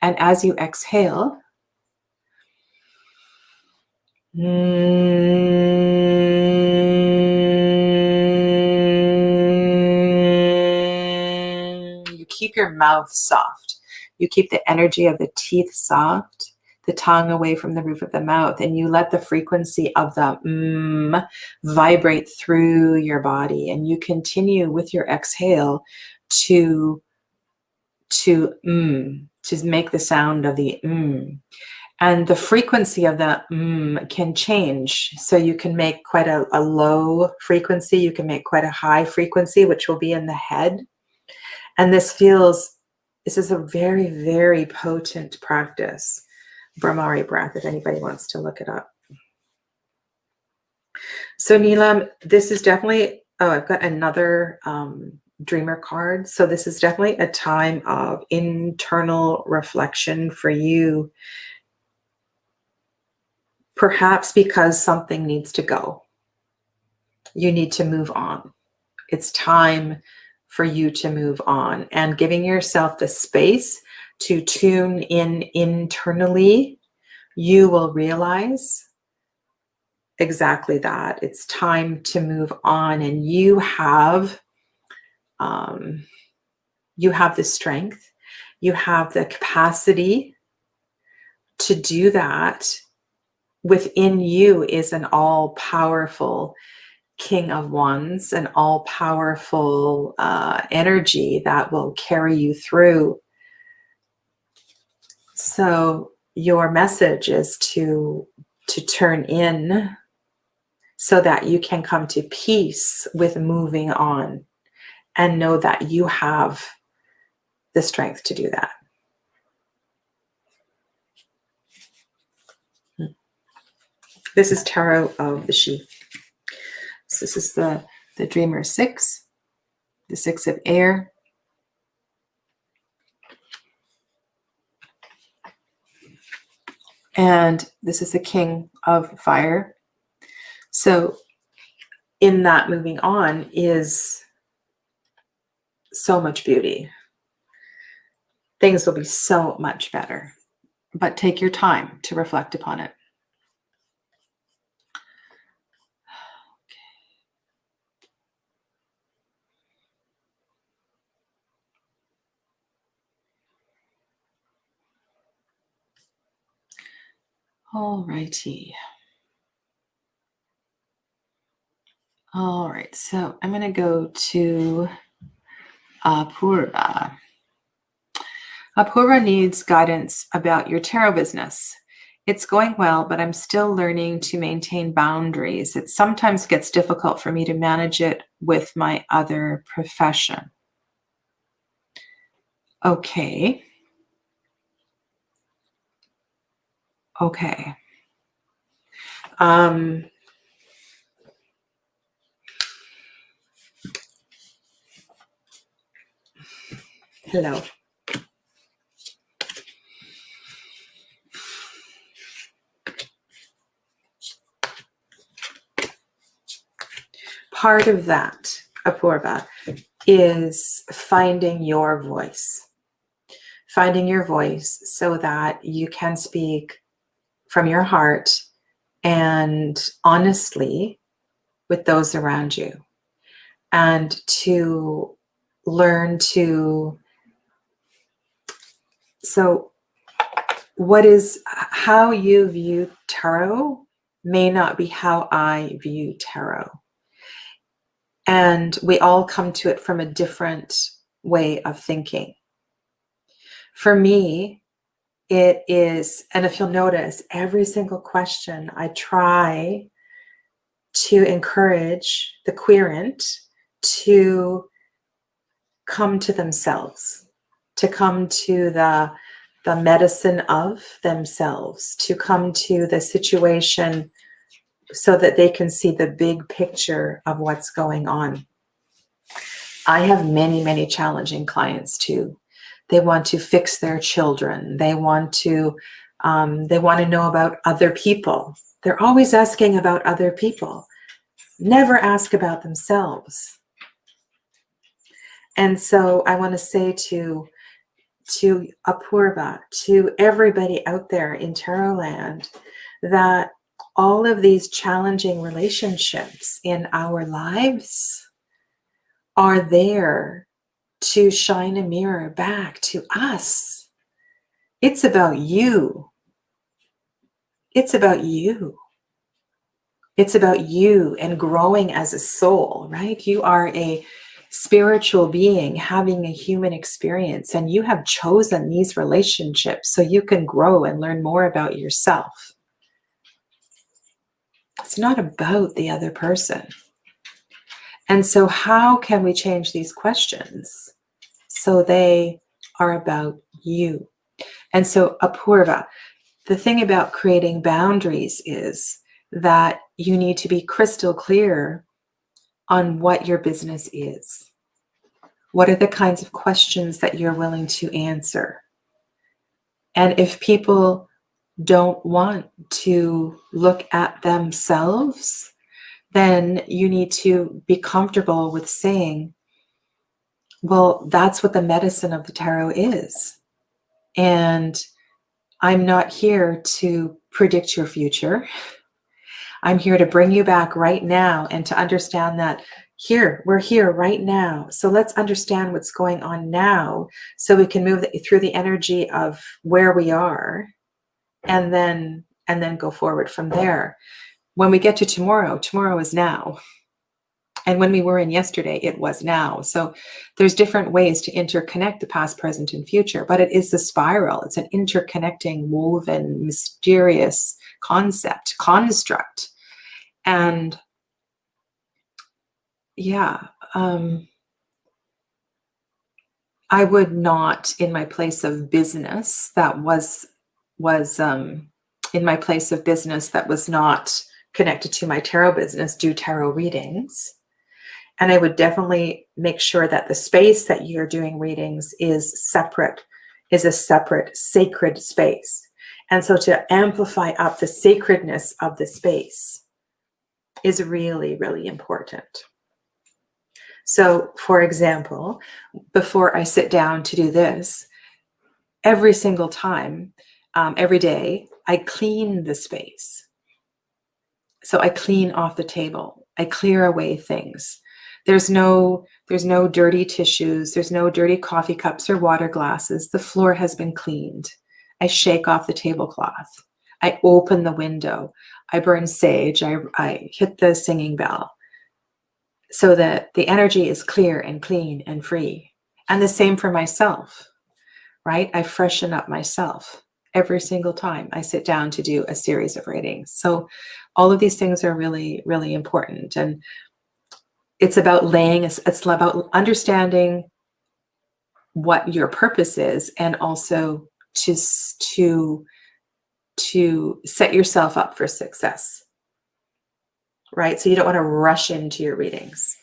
And as you exhale, you keep your mouth soft. You keep the energy of the teeth soft, the tongue away from the roof of the mouth, and you let the frequency of the vibrate through your body. And you continue with your exhale to make the sound of the and the frequency of the can change. So you can make quite a low frequency, you can make quite a high frequency, which will be in the head. And this is a very, very potent practice, Brahmari breath, if anybody wants to look it up. So Neelam, this is definitely, I've got another dreamer card. So this is definitely a time of internal reflection for you. Perhaps because something needs to go. You need to move on. It's time for you to move on, and giving yourself the space to tune in internally, you will realize exactly that. It's time to move on, and you have the strength, you have the capacity to do that. Within you is an all-powerful King of Wands, an all-powerful energy that will carry you through. So your message is to turn in so that you can come to peace with moving on and know that you have the strength to do that. This is Tarot of the Sheath. So this is the Dreamer 6, the 6 of air. And this is the King of Fire. So in that moving on is so much beauty. Things will be so much better, but take your time to reflect upon it. All righty. All right, so I'm going to go to Apurva. Apurva needs guidance about your tarot business. It's going well, but I'm still learning to maintain boundaries. It sometimes gets difficult for me to manage it with my other profession. Okay. Okay. Hello. Part of that, Apurva, is finding your voice. Finding your voice so that you can speak from your heart and honestly with those around you, and to learn to, so how you view tarot may not be how I view tarot. And we all come to it from a different way of thinking. For me, it is, and if you'll notice, every single question I try to encourage the querent to come to themselves, to come to the medicine of themselves, to come to the situation so that they can see the big picture of what's going on. I have many, many challenging clients too. They want to fix their children. They want to They want to know about other people. They're always asking about other people. Never ask about themselves. And so I want to say to Apurva, to everybody out there in Tarot land, that all of these challenging relationships in our lives are there to shine a mirror back to us. It's about you. It's about you. It's about you and growing as a soul, right? You are a spiritual being having a human experience, and you have chosen these relationships so you can grow and learn more about yourself. It's not about the other person. And so how can we change these questions so they are about you? And so Apurva, the thing about creating boundaries is that you need to be crystal clear on what your business is. What are the kinds of questions that you're willing to answer? And if people don't want to look at themselves, then you need to be comfortable with saying, well, that's what the medicine of the tarot is. And I'm not here to predict your future. I'm here to bring you back right now and to understand that we're here right now. So let's understand what's going on now so we can move through the energy of where we are and then go forward from there. When we get to tomorrow, tomorrow is now. And when we were in yesterday, it was now. So there's different ways to interconnect the past, present, and future, but it is a spiral. It's an interconnecting, woven, mysterious construct. And yeah, I would not, in my place of business, that was in my place of business that was not connected to my tarot business, do tarot readings. And I would definitely make sure that the space that you're doing readings is a separate sacred space. And so to amplify up the sacredness of the space is really, really important. So, for example, before I sit down to do this, every single time, every day, I clean the space. So I clean off the table. I clear away things. There's no dirty tissues. There's no dirty coffee cups or water glasses. The floor has been cleaned. I shake off the tablecloth. I open the window. I burn sage. I hit the singing bell so that the energy is clear and clean and free. And the same for myself, right? I freshen up myself every single time I sit down to do a series of readings. So all of these things are really, really important. And it's about it's about understanding what your purpose is, and also to set yourself up for success, right? So you don't want to rush into your readings.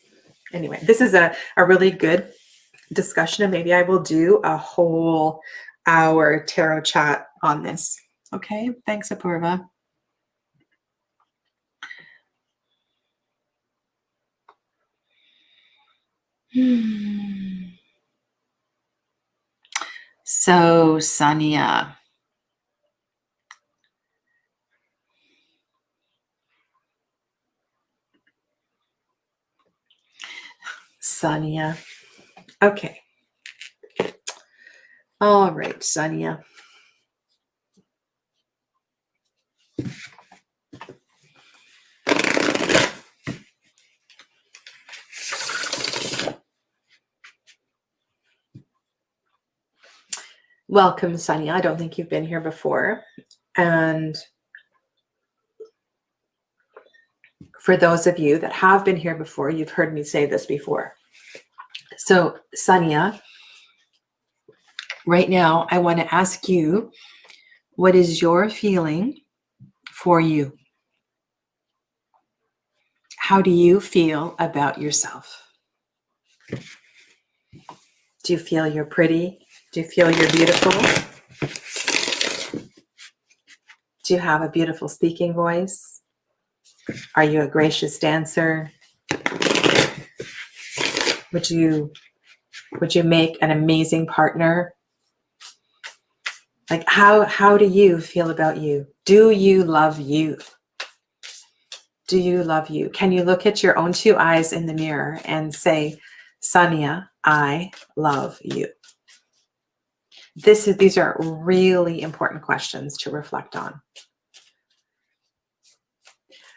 Anyway, this is a really good discussion, and maybe I will do a whole hour tarot chat on this. Okay, thanks, Apurva. So, Sania. Sania. Okay. All right, Sania. Welcome, Sania. I don't think you've been here before. And for those of you that have been here before, you've heard me say this before. So, Sania, right now, I want to ask you, what is your feeling for you? How do you feel about yourself? Do you feel you're pretty? Do you feel you're beautiful? Do you have a beautiful speaking voice? Are you a gracious dancer? Would you make an amazing partner? Like how do you feel about you? Do you love you? Do you love you? Can you look at your own two eyes in the mirror and say, Sonia, I love you? These are really important questions to reflect on.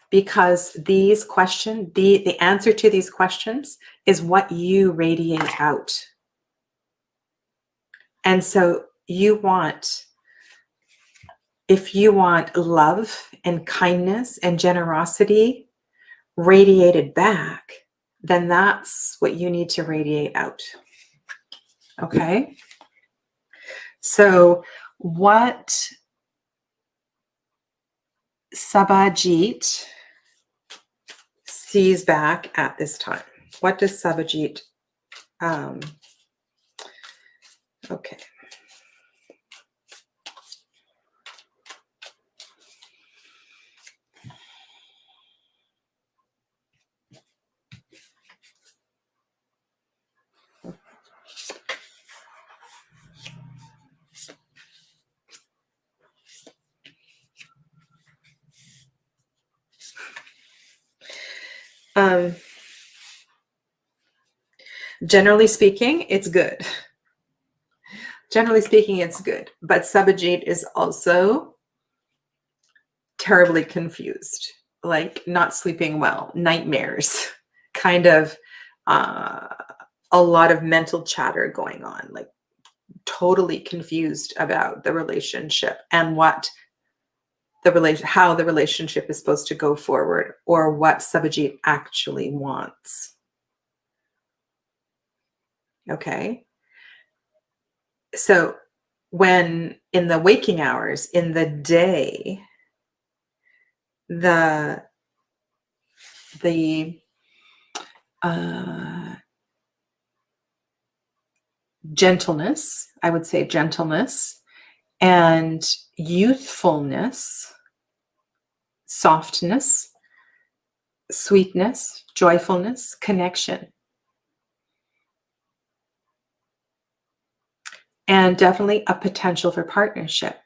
Because these questions, the answer to these questions is what you radiate out. And so if you want love and kindness and generosity radiated back, then that's what you need to radiate out. Okay? So what Sabajit sees back at this time? What does Sabajit, okay. Generally speaking, it's good. Generally speaking, it's good. But Sabajit is also terribly confused, like not sleeping well, nightmares, kind of a lot of mental chatter going on, like totally confused about the relationship and how the relationship is supposed to go forward, or what Sabajit actually wants. Okay. So when in the waking hours, in the day, the gentleness, I would say gentleness and youthfulness, softness, sweetness, joyfulness, connection. And definitely a potential for partnership.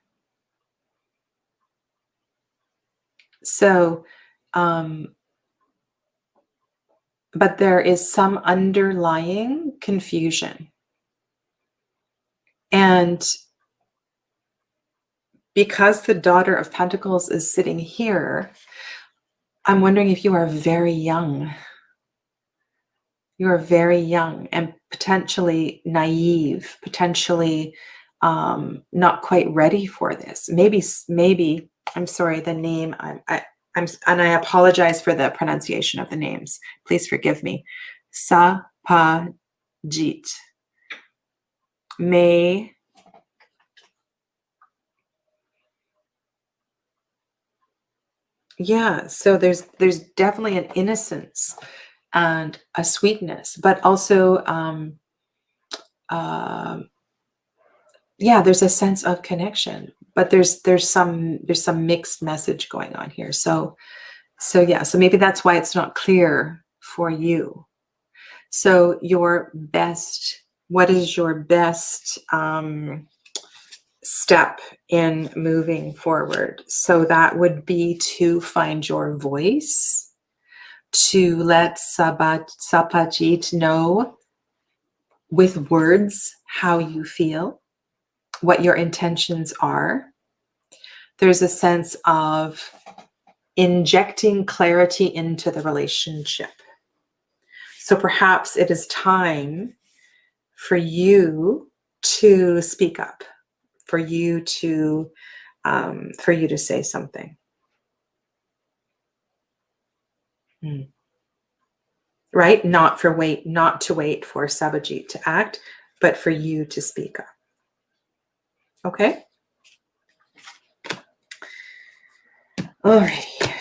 So, but there is some underlying confusion. And because the Daughter of Pentacles is sitting here, I'm wondering if you are very young. You are very young and potentially naive, potentially not quite ready for this. Maybe, I'm sorry, the name, and I apologize for the pronunciation of the names. Please forgive me. Sapajit. Yeah, so there's definitely an innocence and a sweetness, but also yeah, there's a sense of connection, but there's some mixed message going on here. So yeah, so maybe that's why it's not clear for you. So what is your best step in moving forward? So that would be to find your voice, to let Sapajit know with words how you feel, what your intentions are. There's a sense of injecting clarity into the relationship. So perhaps it is time for you to speak up, for you to say something. Right? Not to wait for Sabajit to act, but for you to speak up. Okay? Alrighty.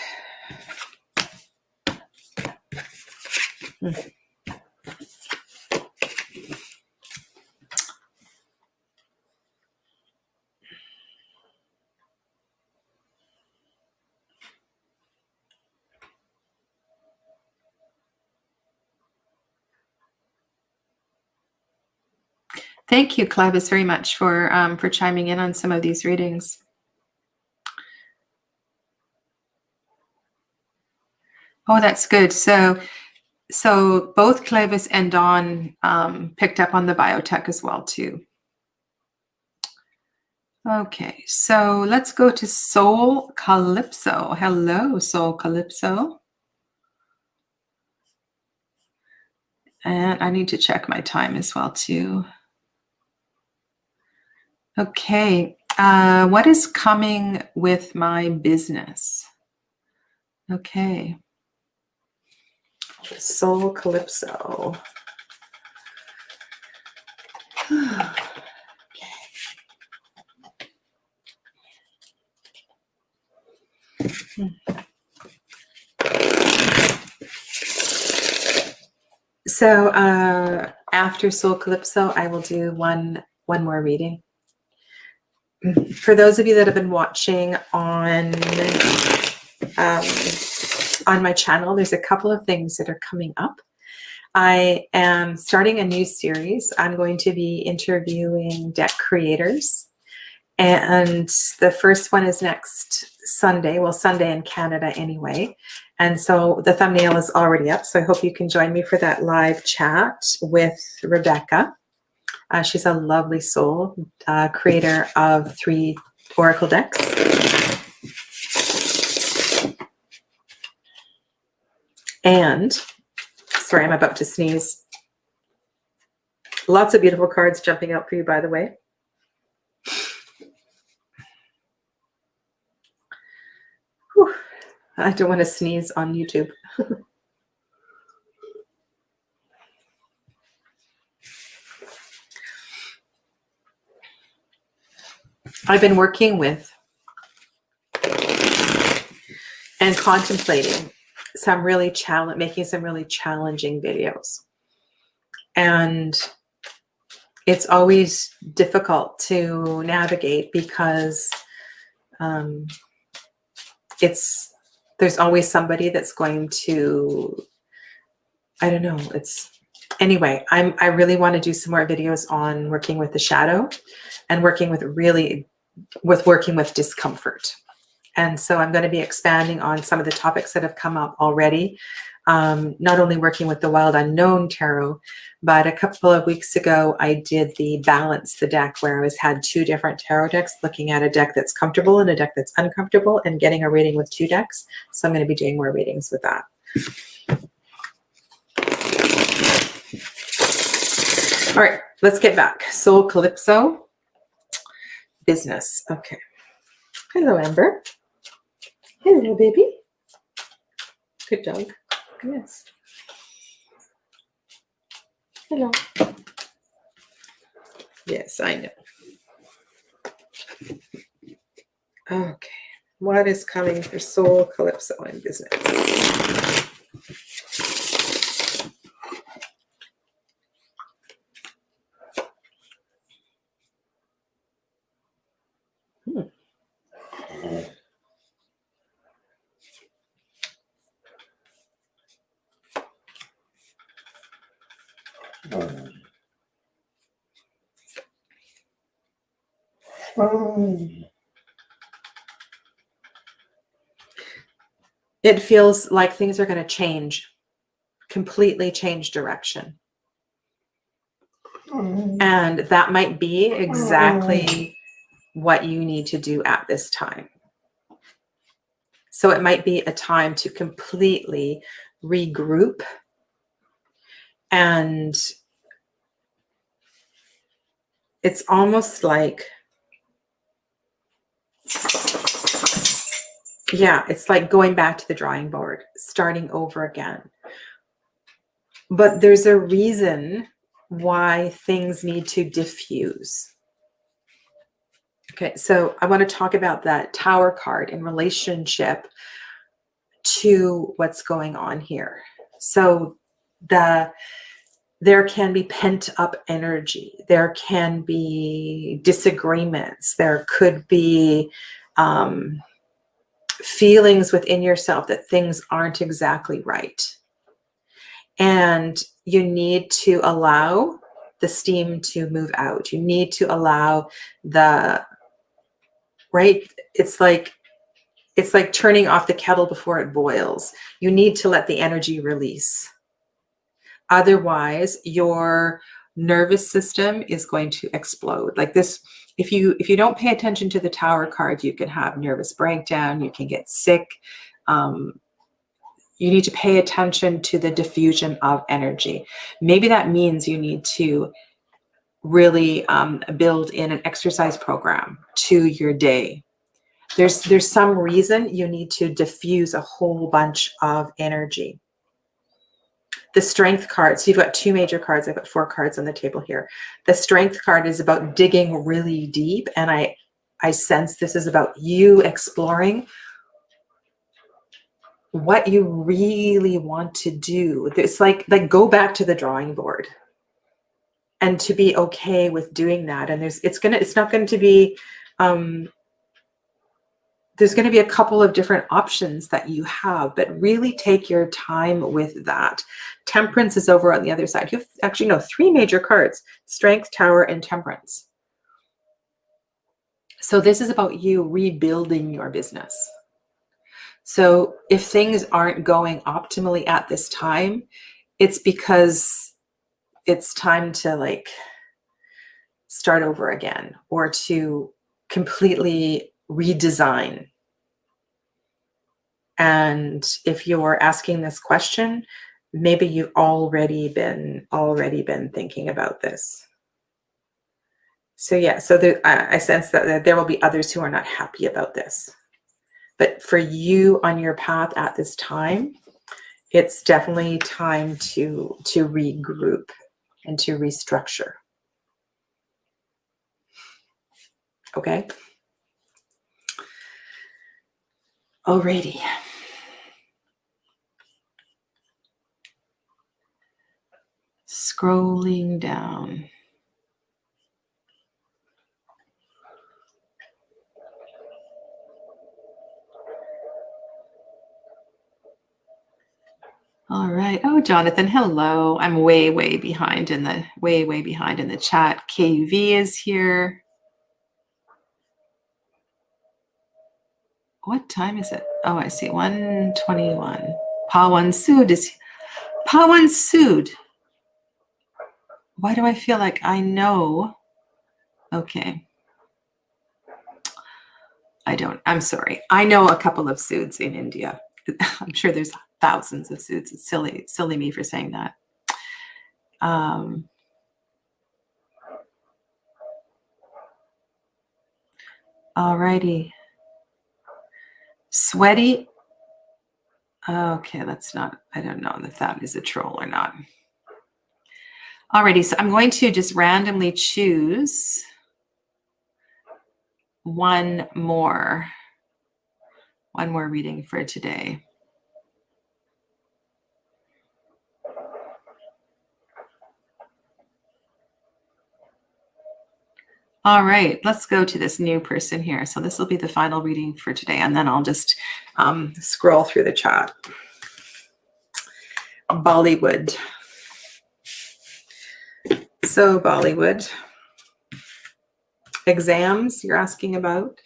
Thank you, Clavis, very much for chiming in on some of these readings. Oh, that's good. So both Clavis and Dawn picked up on the biotech as well too. Okay, so let's go to Soul Calypso. Hello, Soul Calypso. And I need to check my time as well too. Okay, what is coming with my business? Okay. Soul Calypso. So after Soul Calypso, I will do one more reading. For those of you that have been watching on my channel, there's a couple of things that are coming up. I am starting a new series. I'm going to be interviewing deck creators. And the first one is next Sunday. Well, Sunday in Canada anyway. And so the thumbnail is already up. So I hope you can join me for that live chat with Rebecca. She's a lovely soul, creator of 3 oracle decks. And, sorry, I'm about to sneeze. Lots of beautiful cards jumping out for you, by the way. Whew. I don't want to sneeze on YouTube. I've been working with and contemplating some really making some really challenging videos. And it's always difficult to navigate because there's always somebody that's going to, I don't know, anyway, I really want to do some more videos on working with the shadow and working with discomfort. And so I'm going to be expanding on some of the topics that have come up already. Not only working with the Wild Unknown Tarot, but a couple of weeks ago, I did the Balance the Deck, where I had 2 different tarot decks, looking at a deck that's comfortable and a deck that's uncomfortable, and getting a reading with 2 decks. So I'm going to be doing more readings with that. All right, let's get back. Soul Calypso, business. Okay. Hello, Amber. Hello, baby. Good dog. Yes. Hello. Yes, I know. Okay. What is coming for Soul Calypso in business? It feels like things are going to change, completely change direction. And that might be exactly what you need to do at this time. So it might be a time to completely regroup and it's almost like, yeah, it's like going back to the drawing board, starting over again. But there's a reason why things need to diffuse. Okay, so I want to talk about that Tower card in relationship to what's going on here. So there can be pent up energy. There can be disagreements. There could be feelings within yourself that things aren't exactly right. And you need to allow the steam to move out. You need to allow the, right? It's like turning off the kettle before it boils. You need to let the energy release. Otherwise, your nervous system is going to explode. Like this, if you don't pay attention to the Tower card, you can have nervous breakdown, you can get sick. You need to pay attention to the diffusion of energy. Maybe that means you need to really build in an exercise program to your day. There's some reason you need to diffuse a whole bunch of energy. The Strength card, so you've got two major cards. I've got 4 cards on the table here. The Strength card is about digging really deep, and I sense this is about you exploring what you really want to do. It's like go back to the drawing board and to be okay with doing that. And it's not going to be, there's going to be a couple of different options that you have, but really take your time with that. Temperance is over on the other side. You have actually 3 major cards: Strength, Tower, and Temperance. So this is about you rebuilding your business. So if things aren't going optimally at this time, it's because it's time to start over again, or to completely redesign. And if you're asking this question, maybe you've already been thinking about this. So yeah, so I sense that there will be others who are not happy about this. But for you on your path at this time, it's definitely time to regroup and to restructure. Okay? Alrighty. Scrolling down. All right. Oh, Jonathan, hello. I'm way behind in the chat. KV is here. What time is it? Oh, I see. 1:21. Pawan Sood is Pawan Sood. Why do I feel like I know? Okay. I don't. I'm sorry. I know a couple of Soods in India. I'm sure there's thousands of Soods. It's silly me for saying that. Alrighty. Sweaty. Okay, that's not, I don't know if that is a troll or not. Alrighty, so I'm going to just randomly choose one more reading for today. All right, let's go to this new person here. So this will be the final reading for today, and then I'll just scroll through the chat. Bollywood. So Bollywood. Exams you're asking about.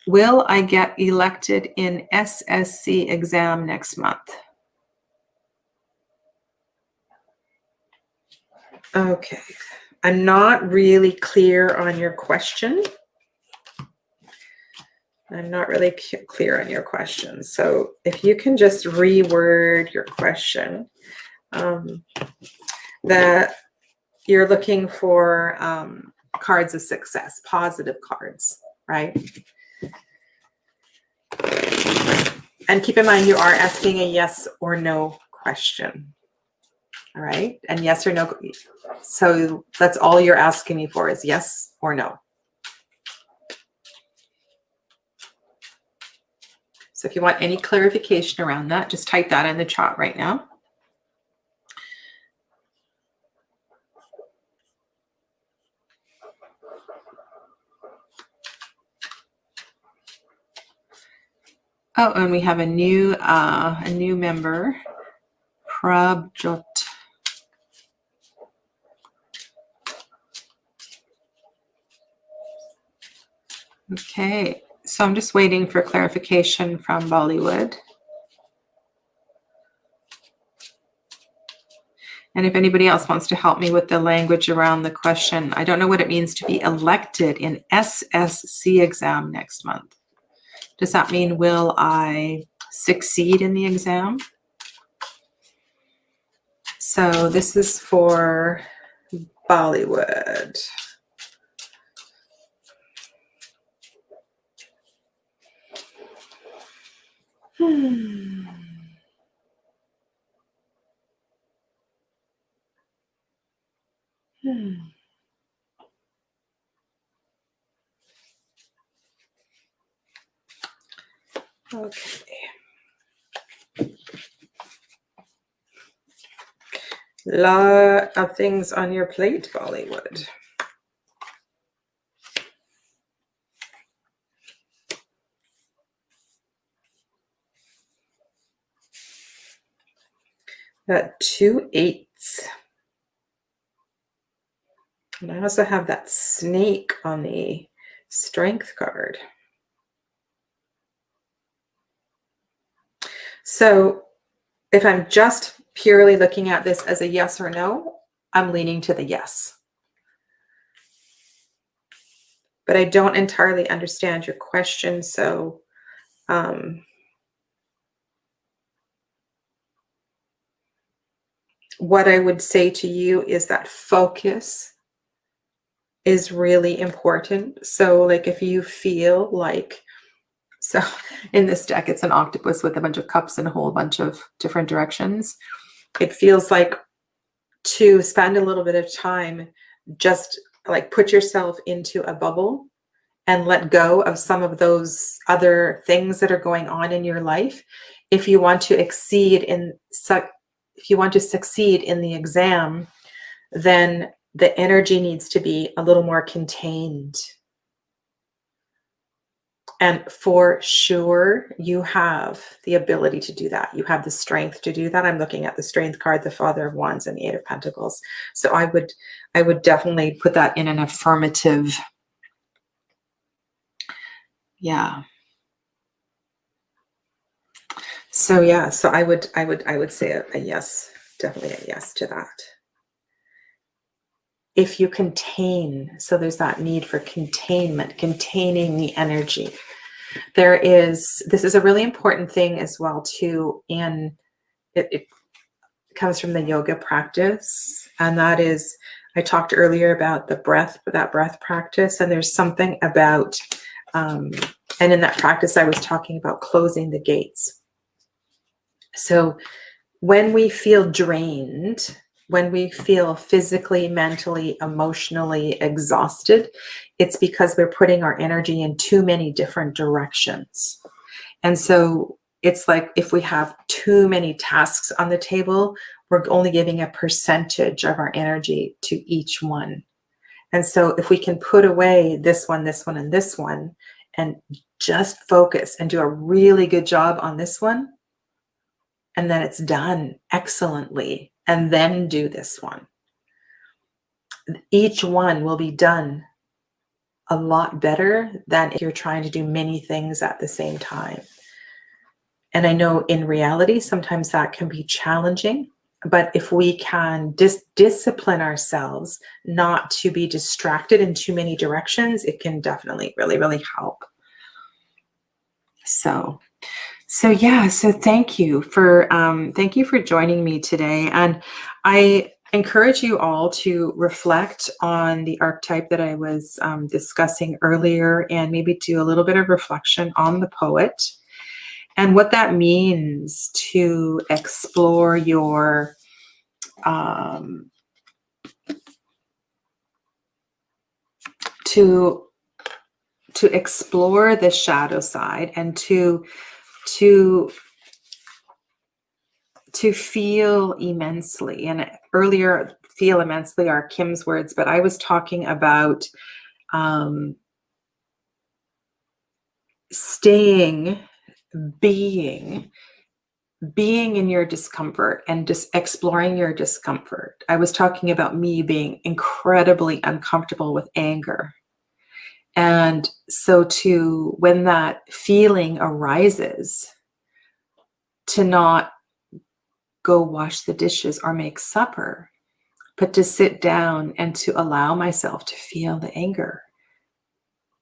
Will I get elected in SSC exam next month? Okay. I'm not really clear on your question. So if you can just reword your question, that you're looking for cards of success, positive cards, right? And keep in mind, you are asking a yes or no question. All right. And yes or no. So that's all you're asking me for is yes or no. So if you want any clarification around that, just type that in the chat right now. Oh, and we have a new member, Prabjot. Okay, so I'm just waiting for clarification from Bollywood. And if anybody else wants to help me with the language around the question, I don't know what it means to be elected in SSC exam next month. Does that mean will I succeed in the exam? So this is for Bollywood. Hmm. Hmm. Okay. Lot of things on your plate, Bollywood. Got 2 8s. And I also have that snake on the strength card. So if I'm just purely looking at this as a yes or no, I'm leaning to the yes. But I don't entirely understand your question. So what I would say to you is that focus is really important. So like if you feel like, so in this deck, it's an octopus with a bunch of cups and a whole bunch of different directions. It feels like to spend a little bit of time, just like put yourself into a bubble and let go of some of those other things that are going on in your life. If you want to exceed in if you want to succeed in the exam, then the energy needs to be a little more contained. And for sure, you have the ability to do that. You have the strength to do that. I'm looking at the strength card, the Father of Wands, and the Eight of Pentacles. So I would definitely put that in an affirmative. Yeah. So yeah, so I would say a yes, definitely a yes to that. If you contain, so there's that need for containment, containing the energy. This is a really important thing as well too, and it comes from the yoga practice, and that is, I talked earlier about that breath practice, and there's something about, and in that practice I was talking about closing the gates. So when we feel drained, when we feel physically, mentally, emotionally exhausted, it's because we're putting our energy in too many different directions. And so it's like if we have too many tasks on the table, we're only giving a percentage of our energy to each one. And so if we can put away this one, and this one, and just focus and do a really good job on this one, and then it's done excellently, and then do this one. Each one will be done a lot better than if you're trying to do many things at the same time. And I know in reality, sometimes that can be challenging, but if we can discipline ourselves not to be distracted in too many directions, it can definitely really, really help. So yeah, so thank you for joining me today. And I encourage you all to reflect on the archetype that I was discussing earlier, and maybe do a little bit of reflection on the poet and what that means to explore your to explore the shadow side, and to feel immensely. And earlier, feel immensely are Kim's words, but I was talking about staying, being in your discomfort, and just exploring your discomfort. I was talking about me being incredibly uncomfortable with anger. And so when that feeling arises, to not go wash the dishes or make supper, but to sit down and to allow myself to feel the anger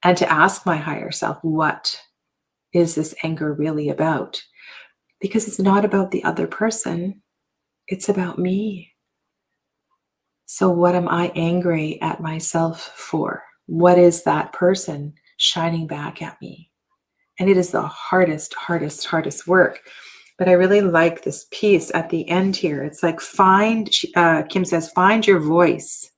and to ask my higher self, what is this anger really about? Because it's not about the other person, it's about me. So what am I angry at myself for? What is that person shining back at me? And it is the hardest work. But I really like this piece at the end here. It's like Kim says, find your voice.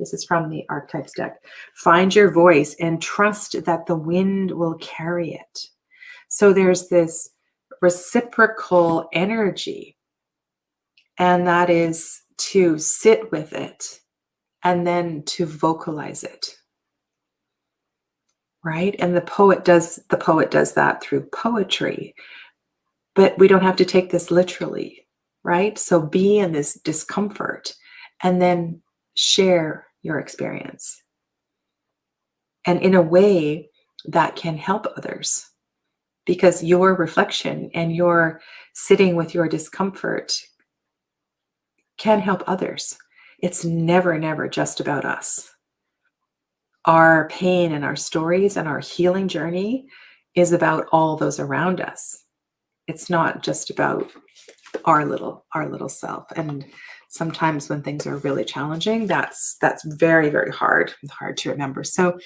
This is from the Archetypes deck. Find your voice and trust that the wind will carry it. So there's this reciprocal energy, and that is to sit with it and then to vocalize it. Right? And the poet does that through poetry. But we don't have to take this literally, right? So be in this discomfort and then share your experience. And in a way that can help others, because your reflection and your sitting with your discomfort can help others. It's never just about us. Our pain and our stories and our healing journey is about all those around us. It's not just about our little self. And sometimes when things are really challenging, that's very hard to remember. So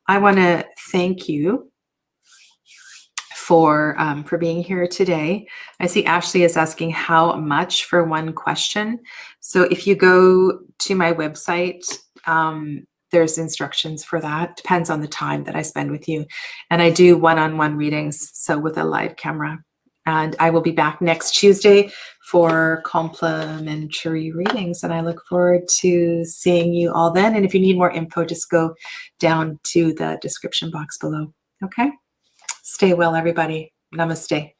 I want to thank you for being here today. I see Ashley is asking how much for one question. So if you go to my website, there's instructions for that. Depends on the time that I spend with you. And I do one-on-one readings, so with a live camera. And I will be back next Tuesday for complimentary readings. And I look forward to seeing you all then. And if you need more info, just go down to the description box below. Okay? Stay well, everybody. Namaste.